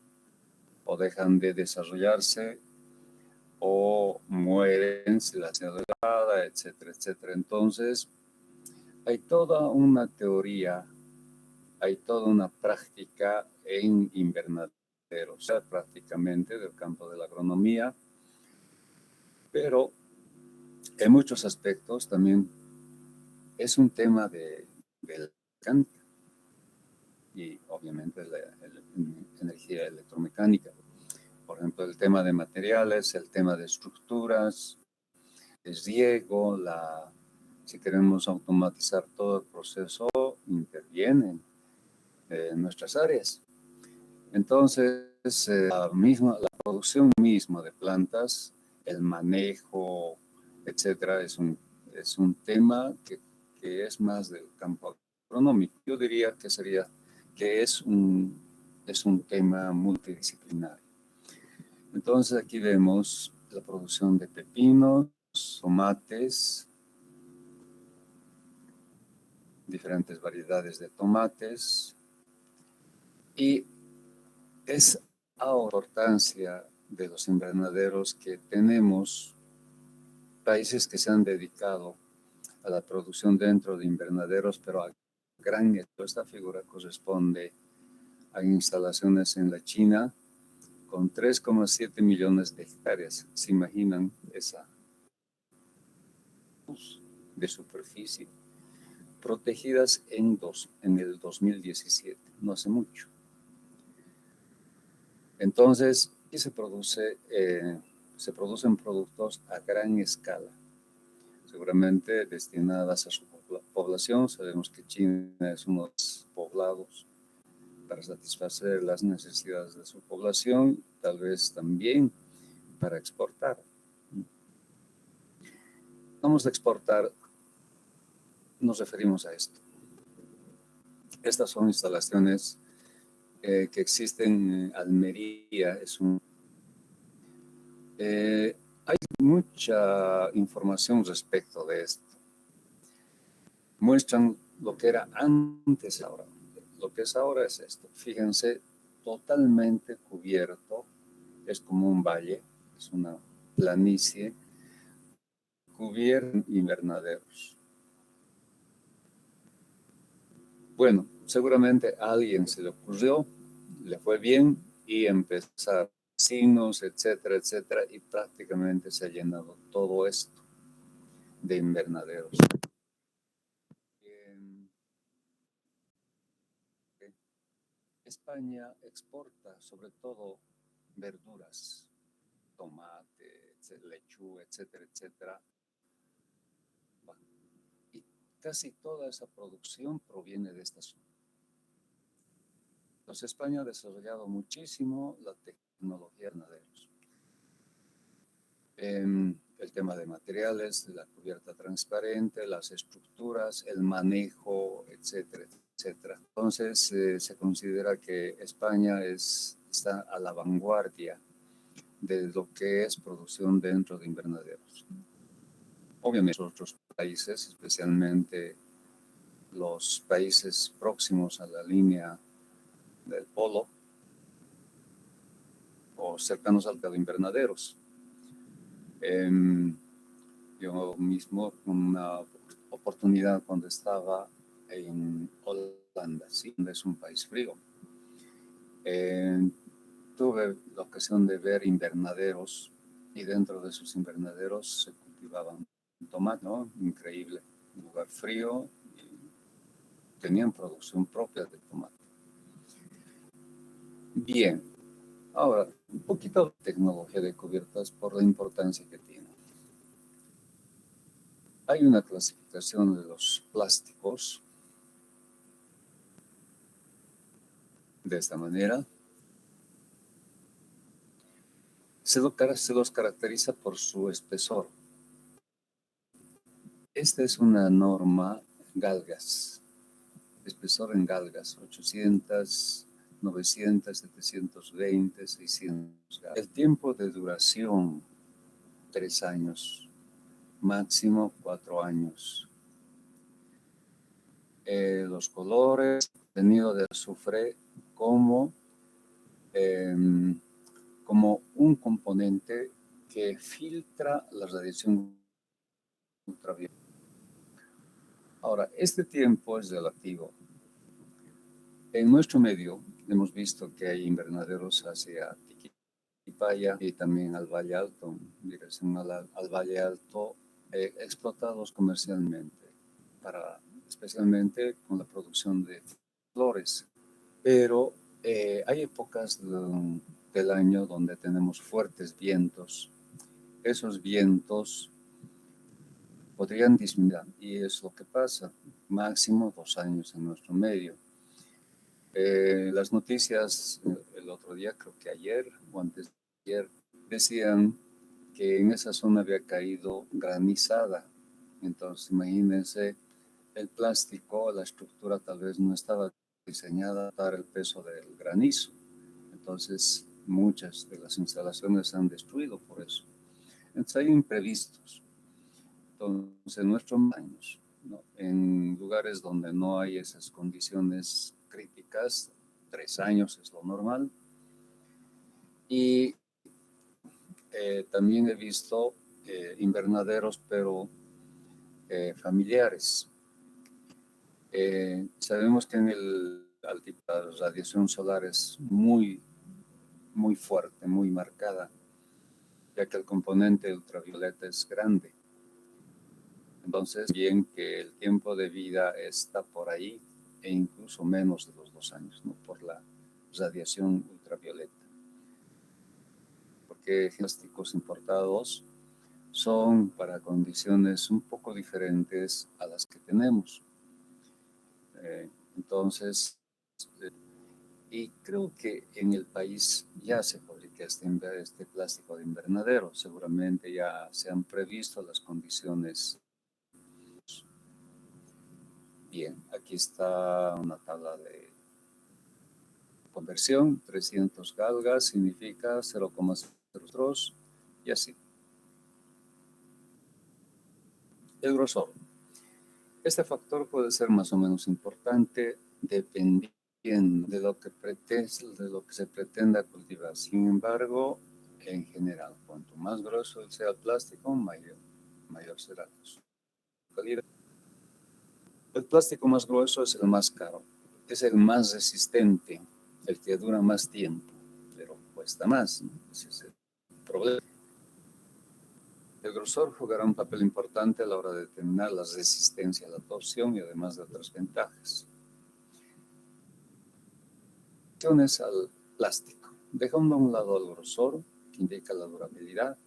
O dejan de desarrollarse o mueren si la hacen delgada, etcétera, etcétera. Entonces, hay toda una teoría, hay toda una práctica en invernaderos, o sea, prácticamente del campo de la agronomía, pero en muchos aspectos también es un tema de mecánica y obviamente la energía electromecánica. Por ejemplo, el tema de materiales, el tema de estructuras, el riego, si queremos automatizar todo el proceso, intervienen en nuestras áreas. Entonces, la producción misma de plantas, el manejo, etcétera, es un tema que es más del campo agronómico. Yo diría que es un tema multidisciplinario. Entonces aquí vemos la producción de pepinos, tomates, diferentes variedades de tomates, y es la importancia de los invernaderos que tenemos países que se han dedicado a la producción dentro de invernaderos, pero esta figura corresponde a instalaciones en la China con 3,7 millones de hectáreas. ¿Se imaginan esa de superficie? Protegidas en el 2017, no hace mucho. Entonces, ¿qué se produce? Se producen productos a gran escala, seguramente destinadas a su población. Sabemos que China es uno de los poblados para satisfacer las necesidades de su población, tal vez también para exportar. Vamos a exportar, nos referimos a esto. Estas son instalaciones que existen en Almería. Hay mucha información respecto de esto. Muestran lo que era antes ahora. Lo que es ahora es esto. Fíjense, totalmente cubierto. Es como un valle, es una planicie cubierta de invernaderos. Bueno, seguramente a alguien se le ocurrió, le fue bien y empezar signos, etcétera, etcétera, y prácticamente se ha llenado todo esto de invernaderos. España exporta sobre todo verduras, tomate, lechuga, etcétera, etcétera. Y casi toda esa producción proviene de esta zona. Entonces España ha desarrollado muchísimo la tecnología de invernaderos. El tema de materiales, la cubierta transparente, las estructuras, el manejo, etcétera, etcétera. Entonces se considera que España está a la vanguardia de lo que es producción dentro de invernaderos. Obviamente otros países, especialmente los países próximos a la línea del polo o cercanos al de invernaderos. Yo mismo, una oportunidad cuando estaba en Holanda, ¿sí? Es un país frío. Tuve la ocasión de ver invernaderos y dentro de esos invernaderos se cultivaban tomate, ¿no? Increíble. Un lugar frío y tenían producción propia de tomate. Bien, ahora un poquito de tecnología de cubiertas por la importancia que tiene. Hay una clasificación de los plásticos de esta manera. Se los caracteriza por su espesor. Esta es una norma galgas, espesor en galgas, 800, 900, 720, 600. El tiempo de duración, 3 años, máximo 4 años. Los colores, contenido de azufre como un componente que filtra la radiación ultravioleta. Ahora, este tiempo es relativo. En nuestro medio hemos visto que hay invernaderos hacia Tiquipaya y también al Valle Alto, en dirección al Valle Alto, explotados comercialmente, especialmente con la producción de flores. Pero hay épocas del año donde tenemos fuertes vientos. Esos vientos podrían disminuir y es lo que pasa, máximo 2 años en nuestro medio. Las noticias el otro día, creo que ayer o antes de ayer, decían que en esa zona había caído granizada. Entonces, imagínense, el plástico, la estructura tal vez no estaba diseñada para dar el peso del granizo. Entonces, muchas de las instalaciones se han destruido por eso. Entonces, hay imprevistos. Entonces, en nuestros años, ¿no? En lugares donde no hay esas condiciones críticas, 3 años es lo normal. Y también he visto invernaderos, pero familiares. Sabemos que la radiación solar es muy, muy fuerte, muy marcada, ya que el componente ultravioleta es grande. Entonces, bien que el tiempo de vida está por ahí e incluso menos de los 2 años, ¿no? Por la radiación ultravioleta. Porque plásticos importados son para condiciones un poco diferentes a las que tenemos. Entonces, y creo que en el país ya se fabrica este plástico de invernadero. Seguramente ya se han previsto las condiciones. Bien, aquí está una tabla de conversión. 300 galgas significa 0,02 y así. El grosor. Este factor puede ser más o menos importante dependiendo de lo que se pretenda cultivar. Sin embargo, en general, cuanto más grueso sea el plástico, mayor será su calidad. El plástico más grueso es el más caro, es el más resistente, el que dura más tiempo, pero cuesta más, ¿no? Ese es el problema. El grosor jugará un papel importante a la hora de determinar la resistencia a la torsión y además de otras ventajas. Al plástico. Dejando a un lado el grosor, que indica la durabilidad,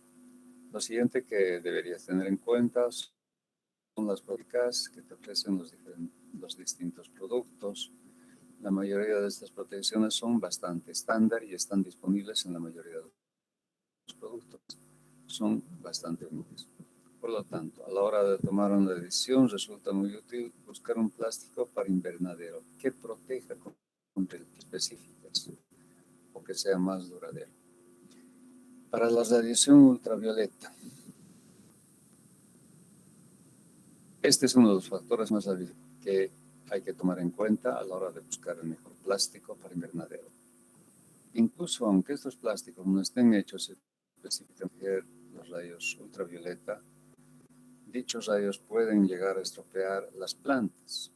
lo siguiente que deberías tener en cuenta son las prácticas que te ofrecen los distintos productos. La mayoría de estas protecciones son bastante estándar y están disponibles en la mayoría de los productos. Son bastante útiles. Por lo tanto, a la hora de tomar una decisión, resulta muy útil buscar un plástico para invernadero que proteja contra específicas o que sea más duradero. Para la radiación ultravioleta, este es uno de los factores más hábiles que hay que tomar en cuenta a la hora de buscar el mejor plástico para invernadero. Incluso aunque estos plásticos no estén hechos específicamente los rayos ultravioleta, dichos rayos pueden llegar a estropear las plantas.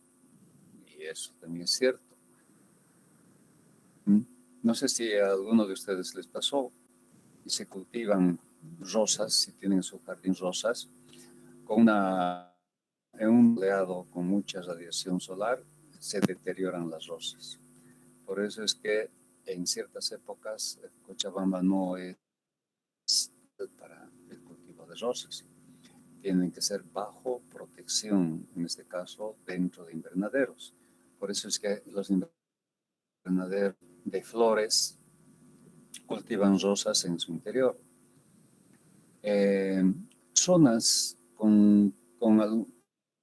Y eso también es cierto. No sé si a alguno de ustedes les pasó y se cultivan rosas, si tienen su jardín rosas, en un soleado con mucha radiación solar, se deterioran las rosas. Por eso es que en ciertas épocas Cochabamba no es para el cultivo de rosas. Tienen que ser bajo protección, en este caso dentro de invernaderos. Por eso es que los invernaderos de flores cultivan rosas en su interior. Zonas con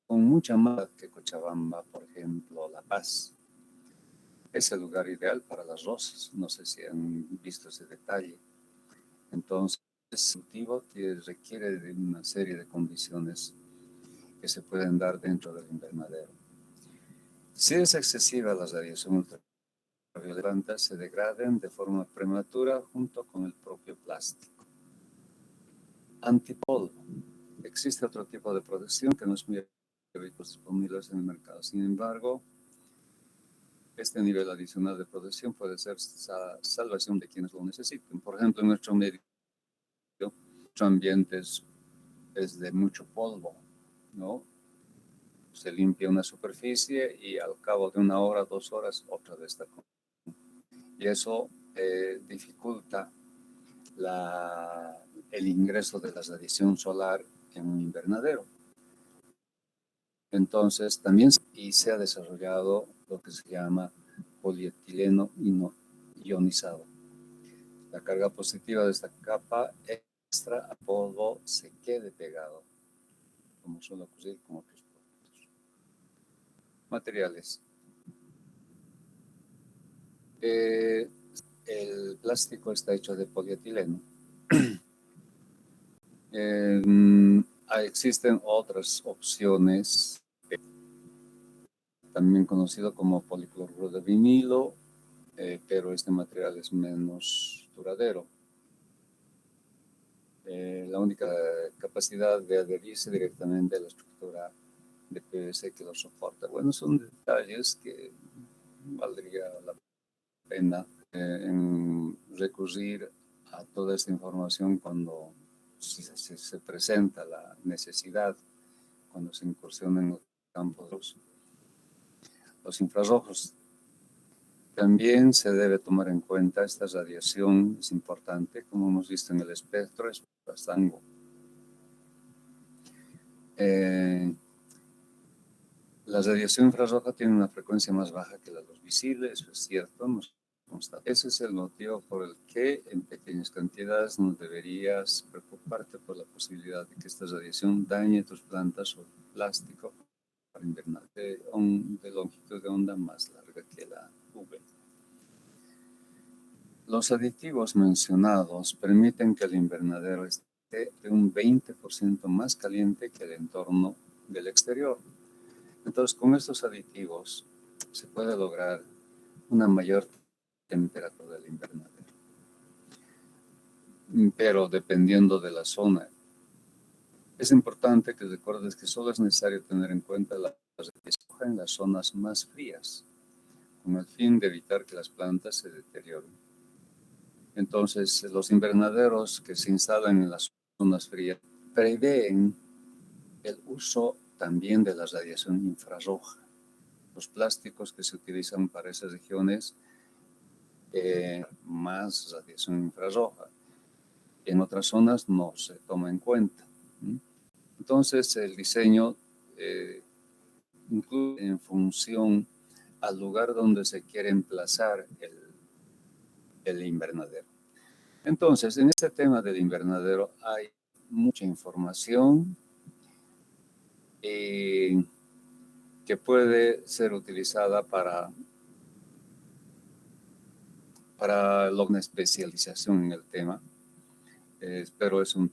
mucha más que Cochabamba, por ejemplo, La Paz, es el lugar ideal para las rosas. No sé si han visto ese detalle. Entonces, el cultivo requiere de una serie de condiciones que se pueden dar dentro del invernadero. Si es excesiva la radiación ultravioleta, se degradan de forma prematura junto con el propio plástico. Antipolvo. Existe otro tipo de protección que no es muy disponible en el mercado. Sin embargo, este nivel adicional de protección puede ser salvación de quienes lo necesiten. Por ejemplo, en nuestro medio ambiente es de mucho polvo, ¿no? Se limpia una superficie y al cabo de 1 hora, 2 horas, otra vez está con. Y eso dificulta el ingreso de la radiación solar en un invernadero. Entonces, también se ha desarrollado lo que se llama polietileno ionizado. La carga positiva de esta capa extra a polvo se quede pegado, como suele ocurrir con otros productos. Materiales. El plástico está hecho de polietileno. Existen otras opciones, también conocido como policloruro de vinilo, pero este material es menos duradero. La única capacidad de adherirse directamente a la estructura de PVC que lo soporta. Bueno, son detalles que valdría la pena recurrir a toda esta información cuando se presenta la necesidad, cuando se incursiona en los campos. Los infrarrojos. También se debe tomar en cuenta esta radiación, es importante, como hemos visto en el espectro, es bastante. La radiación infrarroja tiene una frecuencia más baja que la luz visible, eso es cierto. Ese es el motivo por el que en pequeñas cantidades no deberías preocuparte por la posibilidad de que esta radiación dañe tus plantas o plástico para invernar de longitud de onda más larga que la UV. Los aditivos mencionados permiten que el invernadero esté de un 20% más caliente que el entorno del exterior. Entonces, con estos aditivos se puede lograr una mayor temperatura del invernadero. Pero dependiendo de la zona, es importante que recuerdes que solo es necesario tener en cuenta la radiación en las zonas más frías, con el fin de evitar que las plantas se deterioren. Entonces, los invernaderos que se instalan en las zonas frías prevén el uso también de la radiación infrarroja. Los plásticos que se utilizan para esas regiones, más radiación infrarroja. En otras zonas no se toma en cuenta. Entonces, el diseño incluye en función al lugar donde se quiere emplazar el invernadero. Entonces, en este tema del invernadero hay mucha información que puede ser utilizada para una especialización en el tema. Pero es un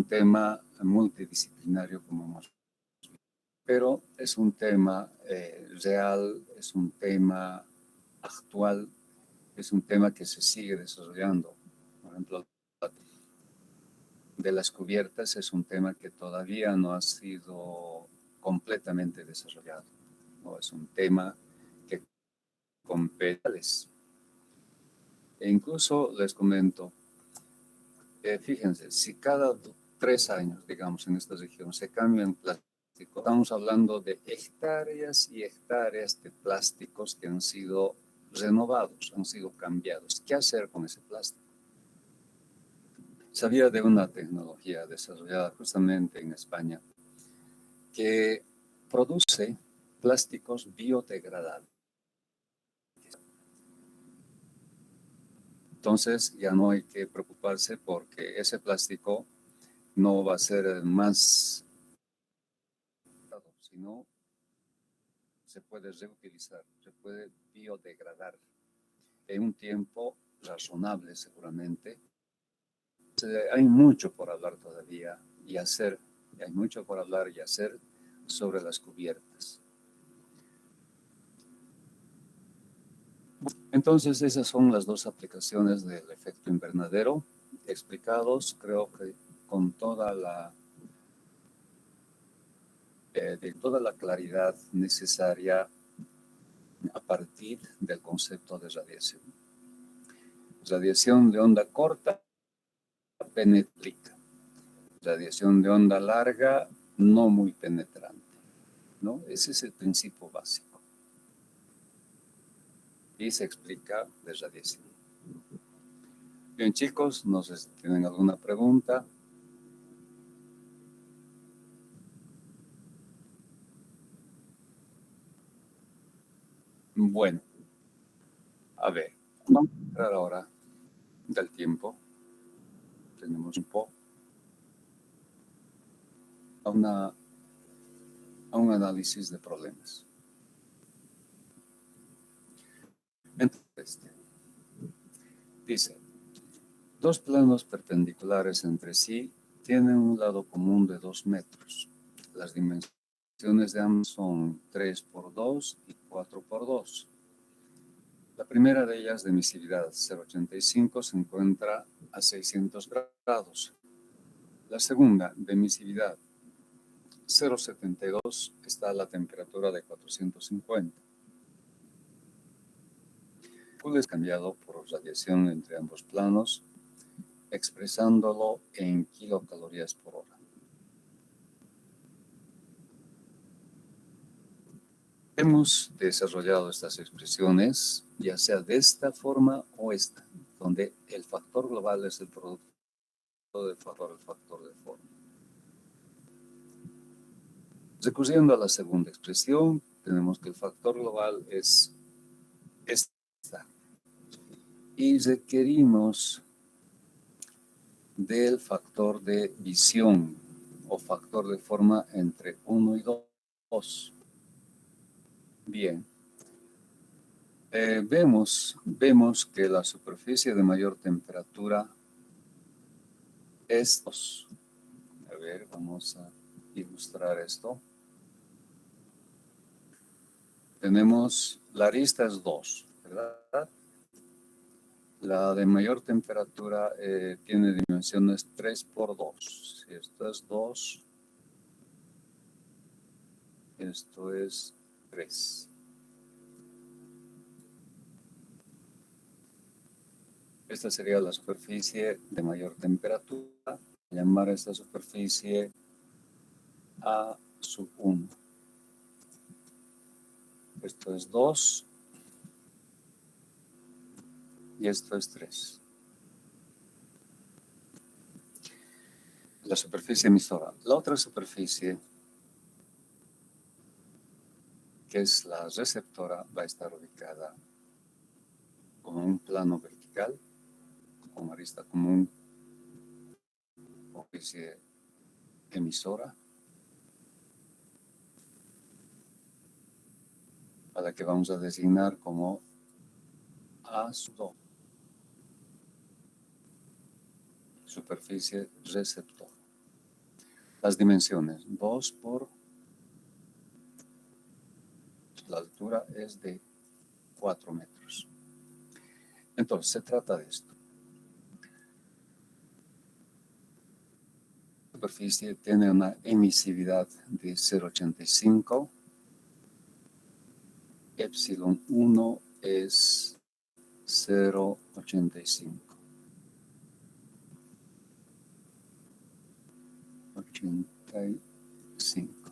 tema multidisciplinario, como hemos visto. Pero es un tema real, es un tema actual, es un tema que se sigue desarrollando. Por ejemplo, de las cubiertas es un tema que todavía no ha sido completamente desarrollado, ¿no? Es un tema que compete. E incluso les comento, fíjense, si cada 3 años, digamos, en esta región se cambian plásticos, estamos hablando de hectáreas y hectáreas de plásticos que han sido renovados, han sido cambiados. ¿Qué hacer con ese plástico? Sabía de una tecnología desarrollada justamente en España que produce plásticos biodegradables. Entonces ya no hay que preocuparse porque ese plástico no va a ser más, sino se puede reutilizar, se puede biodegradar en un tiempo razonable seguramente. Hay mucho por hablar todavía y hacer, hay mucho por hablar y hacer sobre las cubiertas. Entonces esas son las dos aplicaciones del efecto invernadero explicados, creo que con toda de toda la claridad necesaria a partir del concepto de radiación. Radiación de onda corta penetra. Radiación de onda larga no muy penetrante, ¿no? Ese es el principio básico. Y se explica de radiación. Bien, chicos, no sé si tienen alguna pregunta. Bueno, a ver, vamos a entrar ahora del tiempo. Tenemos un poco a un análisis de problemas. Entonces, dice, dos planos perpendiculares entre sí tienen un lado común de 2 metros. Las dimensiones de ambos son 3 por 2 y 4 por 2. La primera de ellas, de emisividad 0,85, se encuentra a 600 grados. La segunda, de emisividad 0,72 está la temperatura de 450. Q es cambiado por radiación entre ambos planos, expresándolo en kilocalorías por hora. Hemos desarrollado estas expresiones, ya sea de esta forma o esta, donde el factor global es el producto del factor, el factor de forma. Recurriendo a la segunda expresión, tenemos que el factor global es esta. Y requerimos del factor de visión o factor de forma entre 1 y 2. Bien. Vemos que la superficie de mayor temperatura es 2. A ver, vamos a ilustrar esto. Tenemos, la arista es 2, ¿verdad? La de mayor temperatura tiene dimensiones 3 por 2. Si esto es 2, esto es 3. Esta sería la superficie de mayor temperatura. Llamar a esta superficie A sub 1. Esto es 2. Y esto es 3. La superficie emisora. La otra superficie, que es la receptora, va a estar ubicada con un plano vertical, con arista común, superficie emisora, a la que vamos a designar como A sub 2. Superficie receptor. Las dimensiones, 2 por, la altura es de 4 metros. Entonces, se trata de esto. La superficie tiene una emisividad de 0,85. Epsilon 1 es 0,85. 85.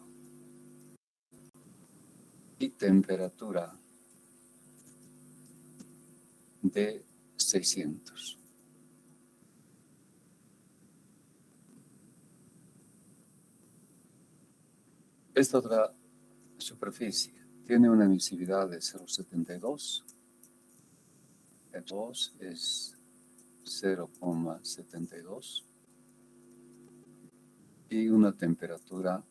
Y temperatura de 600. Esta otra superficie tiene una emisividad de 0,72. El 2 es 0,72. Y una temperatura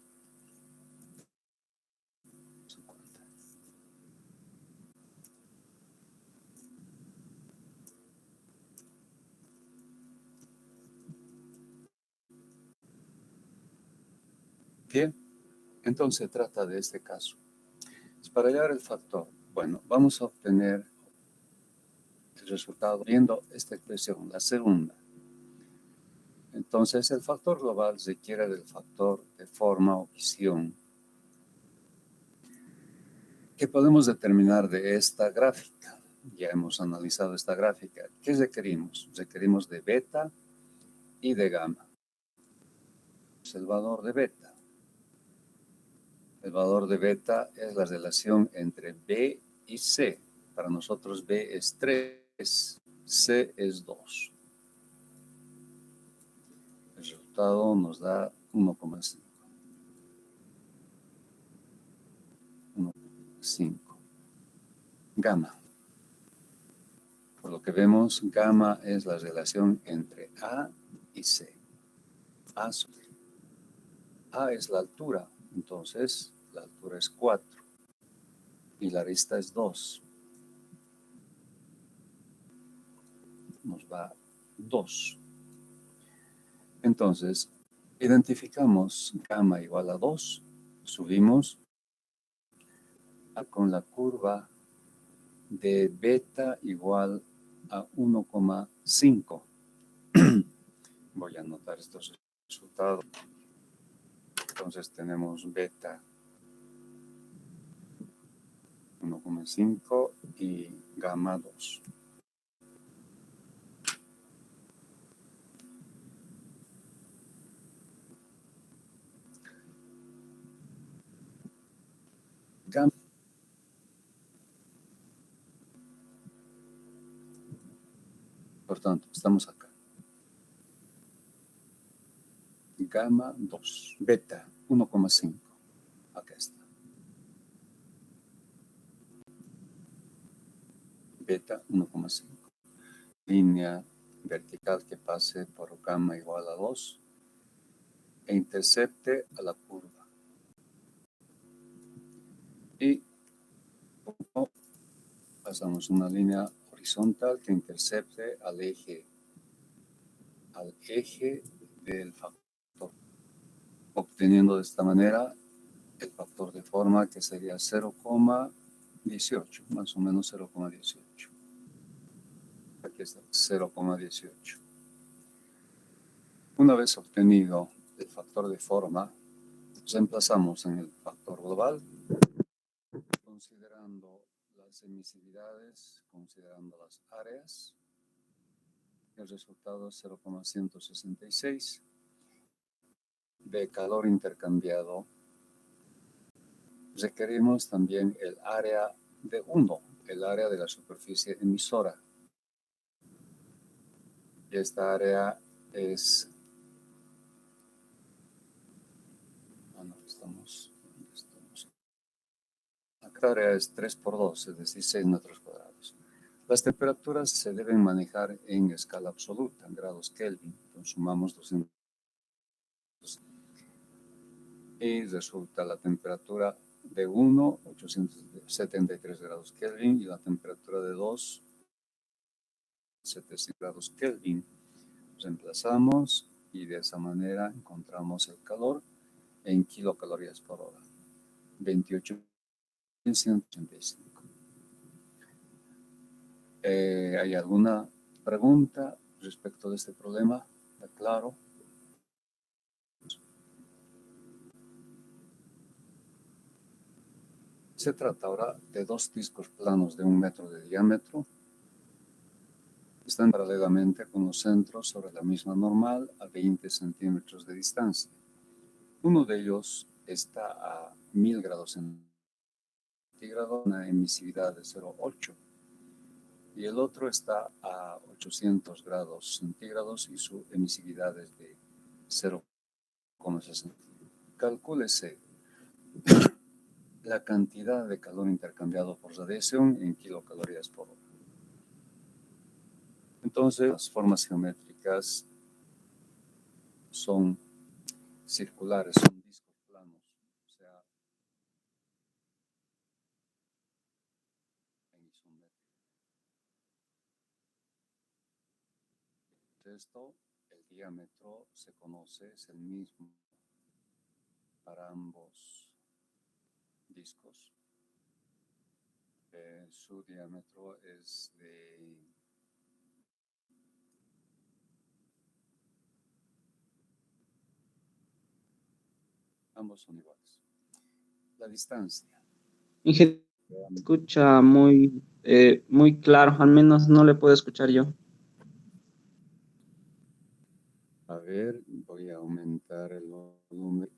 50. Bien, entonces se trata de este caso. Para hallar el factor, bueno, vamos a obtener el resultado viendo esta expresión, la segunda. Entonces, el factor global requiere del factor de forma o visión, que podemos determinar de esta gráfica. Ya hemos analizado esta gráfica. ¿Qué requerimos? Requerimos de beta y de gamma. Es el valor de beta. El valor de beta es la relación entre B y C. Para nosotros B es 3, C es 2. El resultado nos da 1,5. 1,5. Gamma. Por lo que vemos, gamma es la relación entre A y C. A es la altura, entonces la altura es 4 y la arista es 2. Nos va 2. Entonces, identificamos gamma igual a 2, subimos con la curva de beta igual a 1,5. Voy a anotar estos resultados. Entonces tenemos beta 1,5 y gamma 2. Gamma. Por tanto, estamos acá. Gamma 2, beta 1,5. Acá está. Beta 1,5. Línea vertical que pase por gamma igual a 2 e intercepte a la curva. Y pasamos una línea horizontal que intercepte al eje del factor, obteniendo de esta manera el factor de forma que sería 0,18, más o menos 0,18. Aquí está, 0,18. Una vez obtenido el factor de forma, reemplazamos en el factor global, considerando las emisividades, considerando las áreas. El resultado es 0,166 de calor intercambiado. Requerimos también el área de 1, el área de la superficie emisora. Y esta área es... Esta área es 3 por 2, es decir, 6 metros cuadrados. Las temperaturas se deben manejar en escala absoluta, en grados Kelvin. Entonces sumamos 200. Y resulta la temperatura de 1, 873 grados Kelvin, y la temperatura de 2, 700 grados Kelvin. Reemplazamos y de esa manera encontramos el calor en kilocalorías por hora. 28.185. ¿Hay alguna pregunta respecto de este problema? ¿Está claro? Se trata ahora de dos discos planos de 1 metro de diámetro. Están paralelamente con los centros sobre la misma normal a 20 centímetros de distancia. Uno de ellos está a 1000 grados centígrados, una emisividad de 0,8. Y el otro está a 800 grados centígrados y su emisividad es de 0,60. Calcúlese la cantidad de calor intercambiado por radiación en kilocalorías por hora. Entonces, las formas geométricas son circulares, son discos planos, o sea, en isométrica. Esto, el diámetro se conoce, es el mismo para ambos discos. Su diámetro es de 2. Ambos son iguales. La distancia. Ingeniero, escucha muy claro, al menos no le puedo escuchar yo. A ver, voy a aumentar el volumen.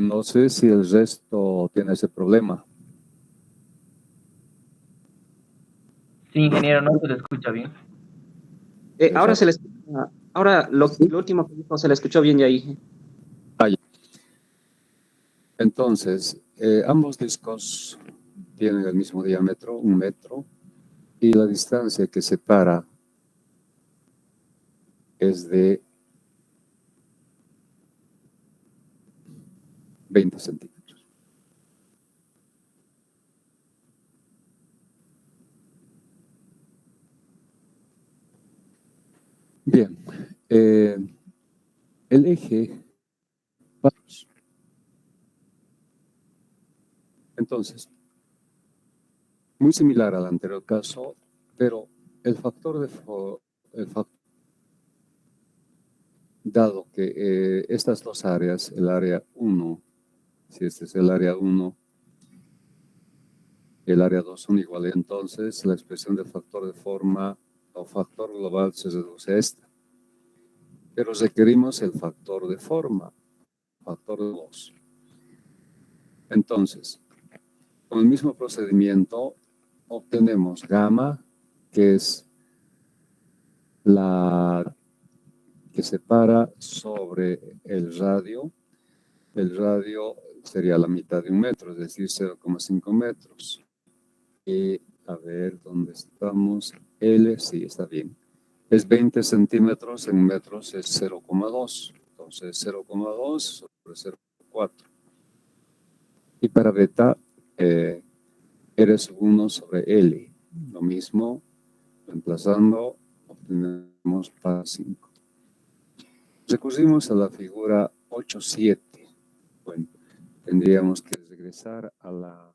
No sé si el resto tiene ese problema. Sí, ingeniero, no se le escucha bien. Ahora se le escucha, ahora lo último que dijo se le escuchó bien de ahí. Entonces, ambos discos tienen el mismo diámetro, 1 metro, y la distancia que separa es de 20 centímetros. Bien, el eje, entonces, muy similar al anterior caso, pero el factor dado que estas dos áreas, el área 1, si este es el área 1, el área 2 son iguales, entonces la expresión del factor de forma o factor global se reduce a esta. Pero requerimos el factor de forma, factor de 2. Entonces, con el mismo procedimiento, obtenemos gamma, que es la que separa sobre el radio. El radio sería la mitad de un metro, es decir, 0,5 metros. Y a ver, ¿dónde estamos? L, sí, está bien. Es 20 centímetros, en metros es 0,2. Entonces, 0,2 sobre 0,4. Y para beta, eres 1 sobre L. Lo mismo, reemplazando, obtenemos para 5. Recurrimos a la figura 8.7. Bueno, tendríamos que regresar a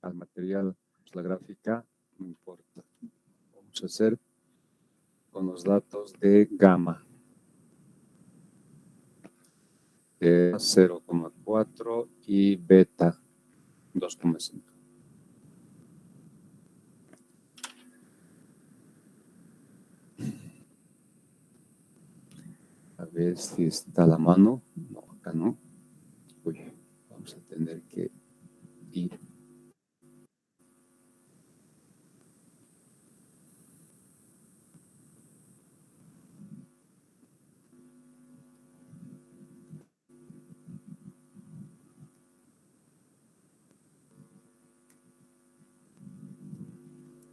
al material, la gráfica, no importa. Vamos a hacer con los datos de gamma. 0,4 y beta 2,5. A ver si está a la mano. No, acá no. Uy, vamos a tener que ir.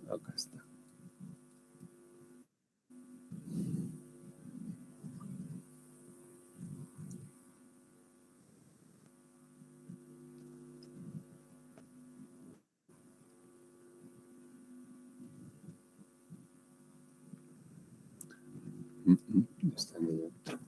Acá está. Está en el otro.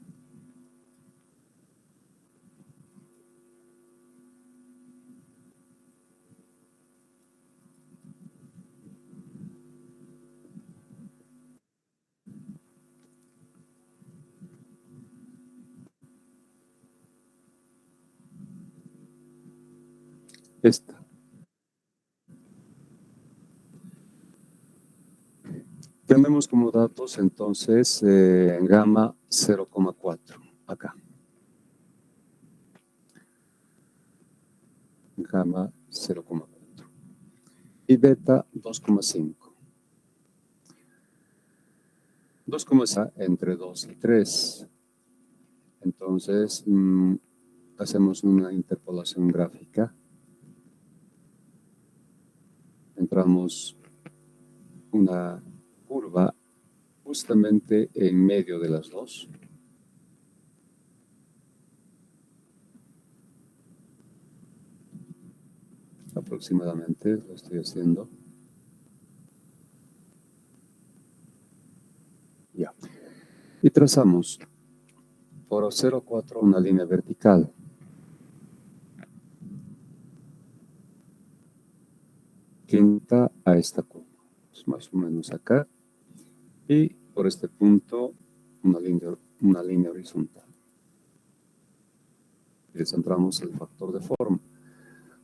Esta. Tenemos como datos entonces gamma 0,4 acá. Gamma 0,4 y beta 2,5. 2,5 entre 2 y 3. Entonces hacemos una interpolación gráfica. Entramos una curva justamente en medio de las dos. Aproximadamente lo estoy haciendo. Ya. Y trazamos por 0,4 una línea vertical. Que entra a esta curva. Pues más o menos acá. Y por este punto una línea horizontal. Y descentramos el factor de forma.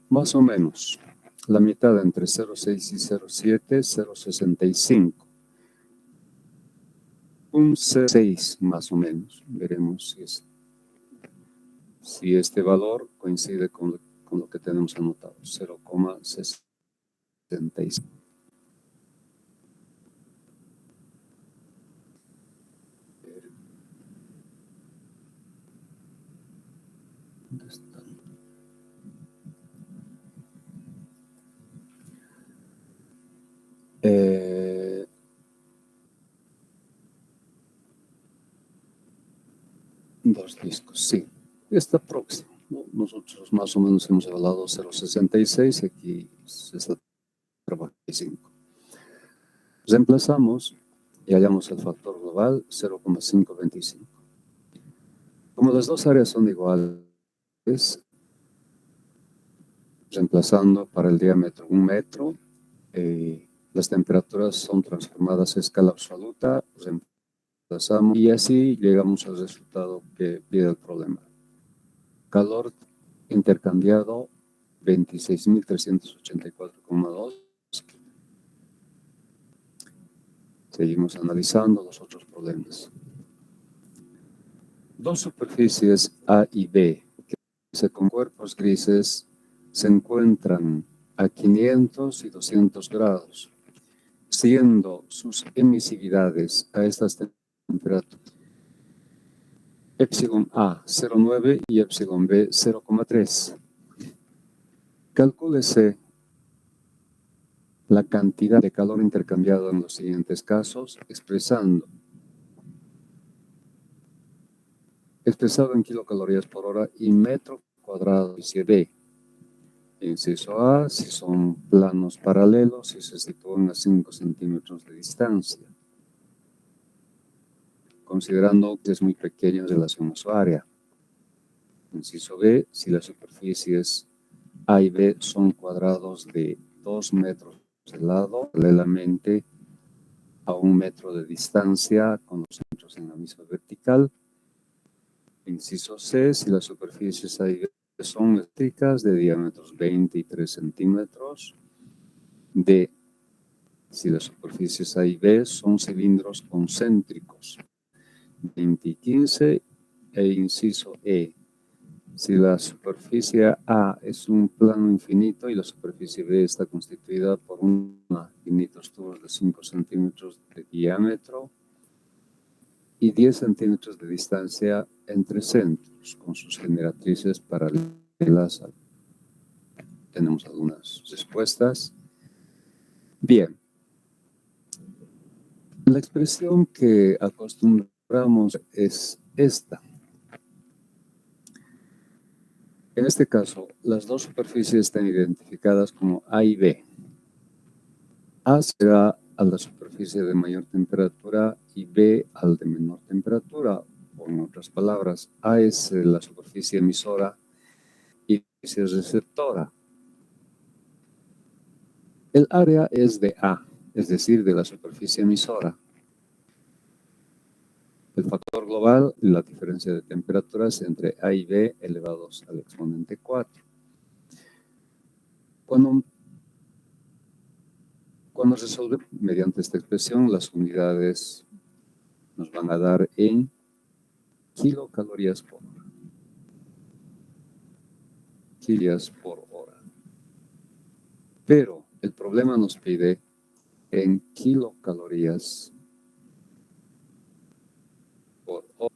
Más o menos la mitad entre 0,6 y 0,7, 0,65. Un 0,6 más o menos. Veremos si este valor coincide con lo que tenemos anotado. 0,65. ¿Dónde está? Dos discos, sí. Está próximo, ¿no? Nosotros más o menos hemos evaluado 0,66, aquí está 0,5. Reemplazamos y hallamos el factor global 0,525. Como las dos áreas son iguales, reemplazando para el diámetro 1 metro, las temperaturas son transformadas a escala absoluta, pasamos y así llegamos al resultado que pide el problema. Calor intercambiado 26.384,2. Seguimos analizando los otros problemas. Dos superficies A y B que con cuerpos grises se encuentran a 500 y 200 grados, siendo sus emisividades a estas temperaturas epsilon A 0,9 y epsilon B 0,3. Calcúlese la cantidad de calor intercambiado en los siguientes casos, expresado en kilocalorías por hora y metro cuadrado de B. Inciso A, si son planos paralelos y se sitúan a 5 centímetros de distancia, considerando que es muy pequeña en relación a su área. Inciso B, si las superficies A y B son cuadrados de 2 metros de lado, paralelamente a 1 metro de distancia, con los centros en la misma vertical. Inciso C, si las superficies A y B son eléctricas de diámetros 20 y 3 centímetros. D, si las superficies A y B son cilindros concéntricos 20 y 15. E inciso E, si la superficie A es un plano infinito y la superficie B está constituida por infinitos tubos de 5 centímetros de diámetro y 10 centímetros de distancia entre centros, con sus generatrices paralelas. Tenemos algunas respuestas. Bien. La expresión que acostumbramos es esta. En este caso, las dos superficies están identificadas como A y B. A será a la superficie de mayor temperatura y B al de menor temperatura. O en otras palabras, A es la superficie emisora y B es receptora. El área es de A, es decir, de la superficie emisora. El factor global y la diferencia de temperaturas entre A y B elevados al exponente 4. Cuando resuelve mediante esta expresión, las unidades nos van a dar en kilocalorías por hora. Kilocalorías por hora. Pero el problema nos pide en kilocalorías por hora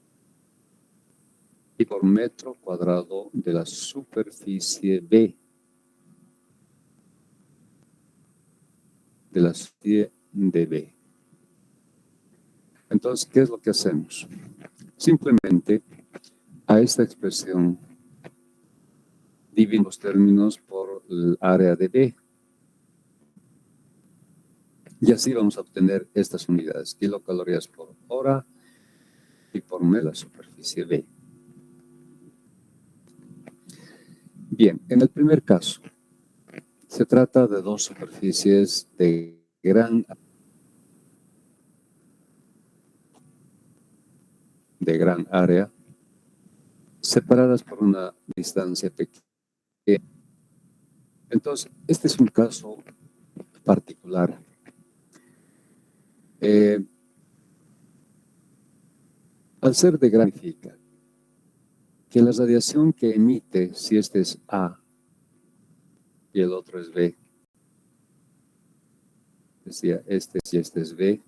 y por metro cuadrado de la superficie B. De la superficie de B. Entonces, ¿qué es lo que hacemos? Simplemente a esta expresión dividimos términos por el área de B. Y así vamos a obtener estas unidades, kilocalorías por hora y por metro la superficie B. Bien, en el primer caso, se trata de dos superficies de gran área, separadas por una distancia pequeña. Entonces, este es un caso particular. Al ser de gran, significa que la radiación que emite, si este es A y el otro es B, decía si este es B,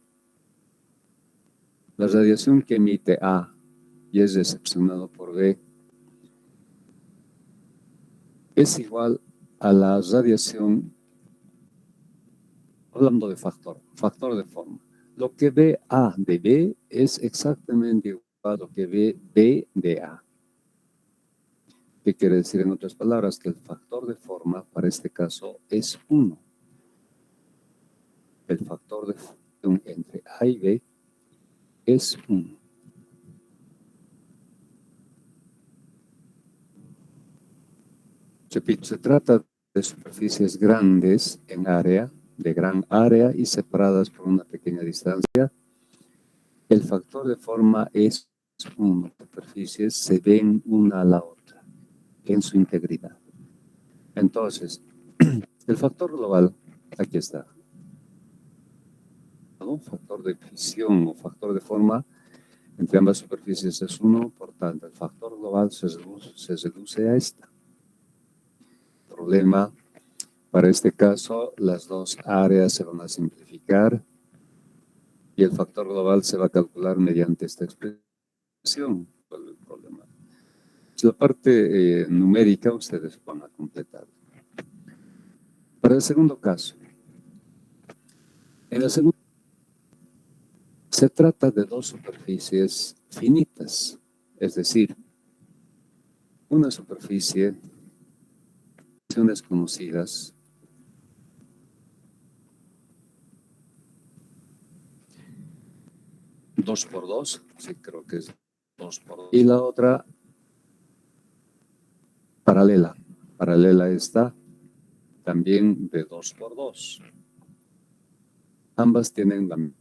la radiación que emite A y es recepcionado por B es igual a la radiación, hablando de factor de forma. Lo que ve A de B es exactamente igual a lo que ve B de A. ¿Qué quiere decir en otras palabras? Que el factor de forma para este caso es 1. El factor de forma entre A y B es 1. Repito, se trata de superficies grandes en área, de gran área y separadas por una pequeña distancia. el factor de forma es una superficie, se ven una a la otra en su integridad. Entonces, el factor global, aquí está. ¿No? Factor de fisión o factor de forma entre ambas superficies es 1, por tanto, el factor global se reduce a esta. Problema, para este caso, las dos áreas se van a simplificar y el factor global se va a calcular mediante esta expresión. ¿Cuál es el problema? La parte numérica ustedes van a completar. Para el segundo caso, en el segundo se trata de dos superficies finitas, es decir, una superficie desconocidas dos por dos, sí creo que es 2 por 2, y la otra paralela está también de 2 por 2. Ambas tienen la misma.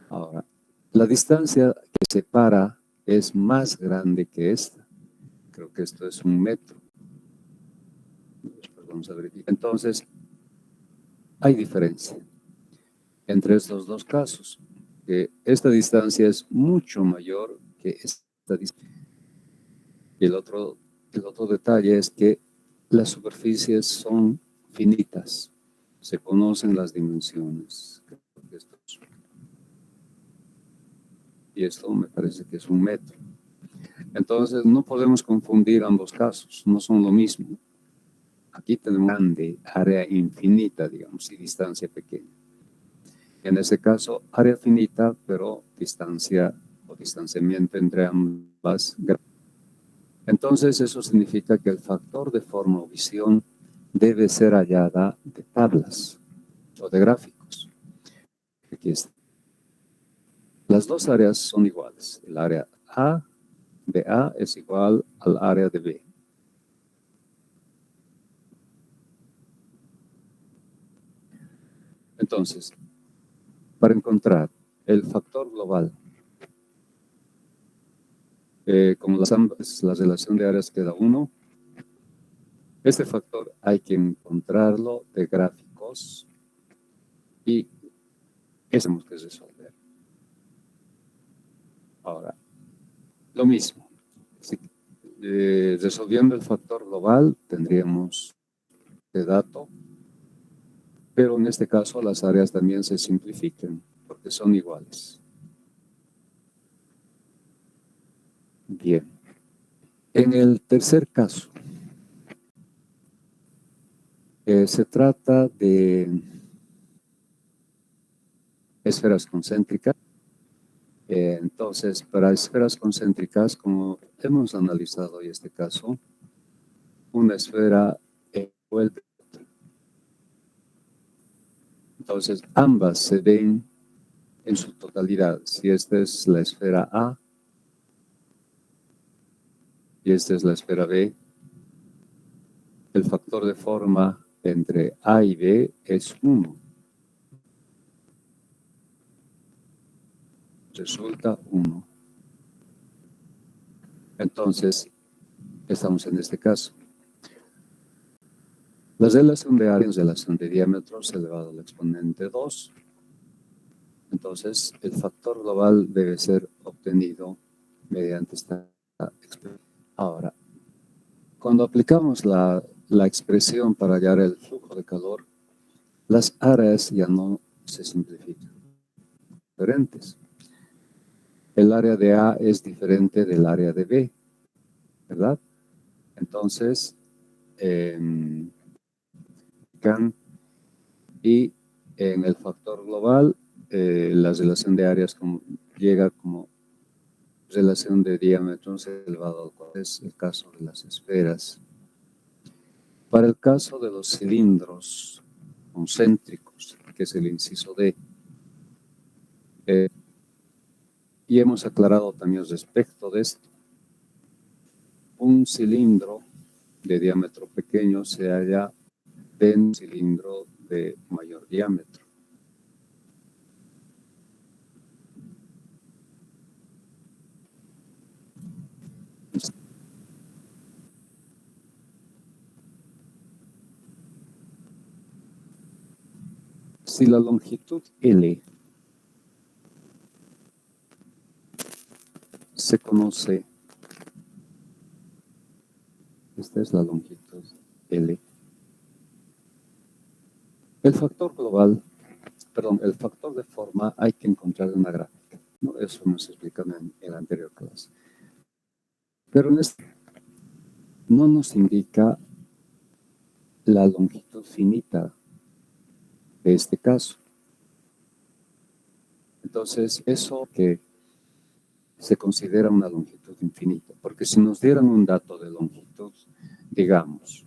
Ahora, la distancia que separa es más grande que esta. Creo que esto es 1 metro. Después vamos a verificar. Entonces, hay diferencia entre estos dos casos. Que esta distancia es mucho mayor que esta distancia. Y el otro detalle es que las superficies son finitas. Se conocen las dimensiones. Y esto me parece que es 1 metro. Entonces, no podemos confundir ambos casos. No son lo mismo. Aquí tenemos grande, área infinita, digamos, y distancia pequeña. En ese caso, área finita, pero distancia o distanciamiento entre ambas. Entonces, eso significa que el factor de forma o visión debe ser hallada de tablas o de gráficos. Aquí está. Las dos áreas son iguales. El área A de A es igual al área de B. Entonces, para encontrar el factor global, como la relación de áreas queda 1, este factor hay que encontrarlo de gráficos y eso tenemos que resolver. Ahora, lo mismo. Resolviendo el factor global tendríamos de dato, pero en este caso las áreas también se simplifican porque son iguales. Bien. En el tercer caso, se trata de esferas concéntricas. Entonces, para esferas concéntricas, como hemos analizado hoy este caso, una esfera envuelve otra. Entonces, ambas se ven en su totalidad. Si esta es la esfera A y esta es la esfera B, el factor de forma entre A y B es 1. Resulta 1. Entonces, estamos en este caso. La relación de área es relación de diámetros elevado al exponente 2. Entonces, el factor global debe ser obtenido mediante esta expresión. Ahora, cuando aplicamos la expresión para hallar el flujo de calor, las áreas ya no se simplifican. Diferentes. El área de A es diferente del área de B, ¿verdad? Entonces, y en el factor global, la relación de áreas llega como relación de diámetros elevado al cuadrado. Es el caso de las esferas. Para el caso de los cilindros concéntricos, que es el inciso D, y hemos aclarado también respecto de esto. Un cilindro de diámetro pequeño se halla en un cilindro de mayor diámetro. Si la longitud L se conoce, esta es la longitud L, el factor global, perdón, el factor de forma hay que encontrar en la gráfica, ¿no? Eso nos explicaron en la anterior clase. Pero en este no nos indica la longitud finita de este caso. Entonces, eso que se considera una longitud infinita, porque si nos dieran un dato de longitud, digamos,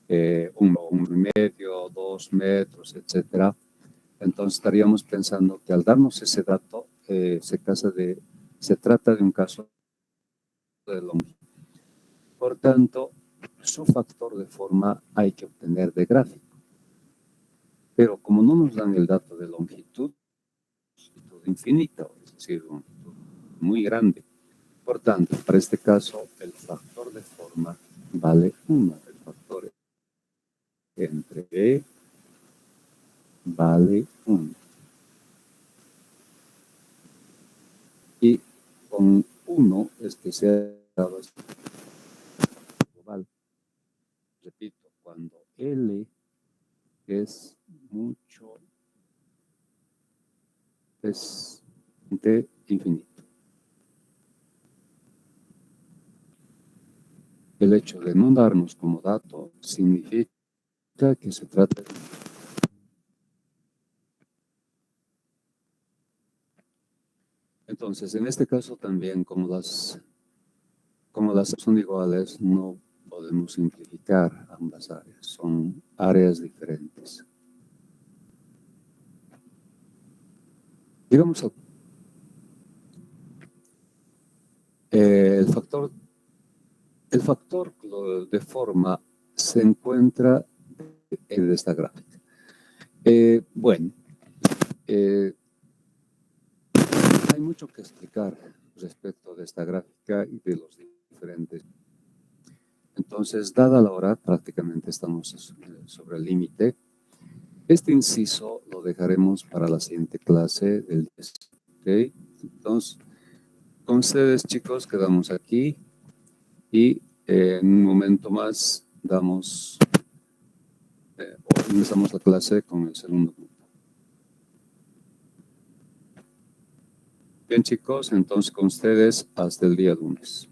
1,5, 2 metros, etcétera, entonces estaríamos pensando que al darnos ese dato, se trata de un caso de longitud. Por tanto, su factor de forma hay que obtener de gráfico. Pero como no nos dan el dato de longitud infinita, es decir, longitud muy grande, por tanto, para este caso, el factor de forma vale 1. El factor entre E vale 1. Y con 1 es que se ha dado este global. Repito, cuando L es mucho, es de infinito. El hecho de no darnos como dato significa que se trata de... Entonces, en este caso también, como las son iguales, no podemos simplificar ambas áreas. Son áreas diferentes. Digamos, el factor de forma se encuentra en esta gráfica. Bueno, hay mucho que explicar respecto de esta gráfica y de los diferentes. Entonces, dada la hora, prácticamente estamos sobre el límite. Este inciso lo dejaremos para la siguiente clase del 10. ¿Okay? Entonces, con ustedes, chicos, quedamos aquí y en un momento más comenzamos la clase con el segundo grupo. Bien, chicos, entonces con ustedes hasta el día lunes.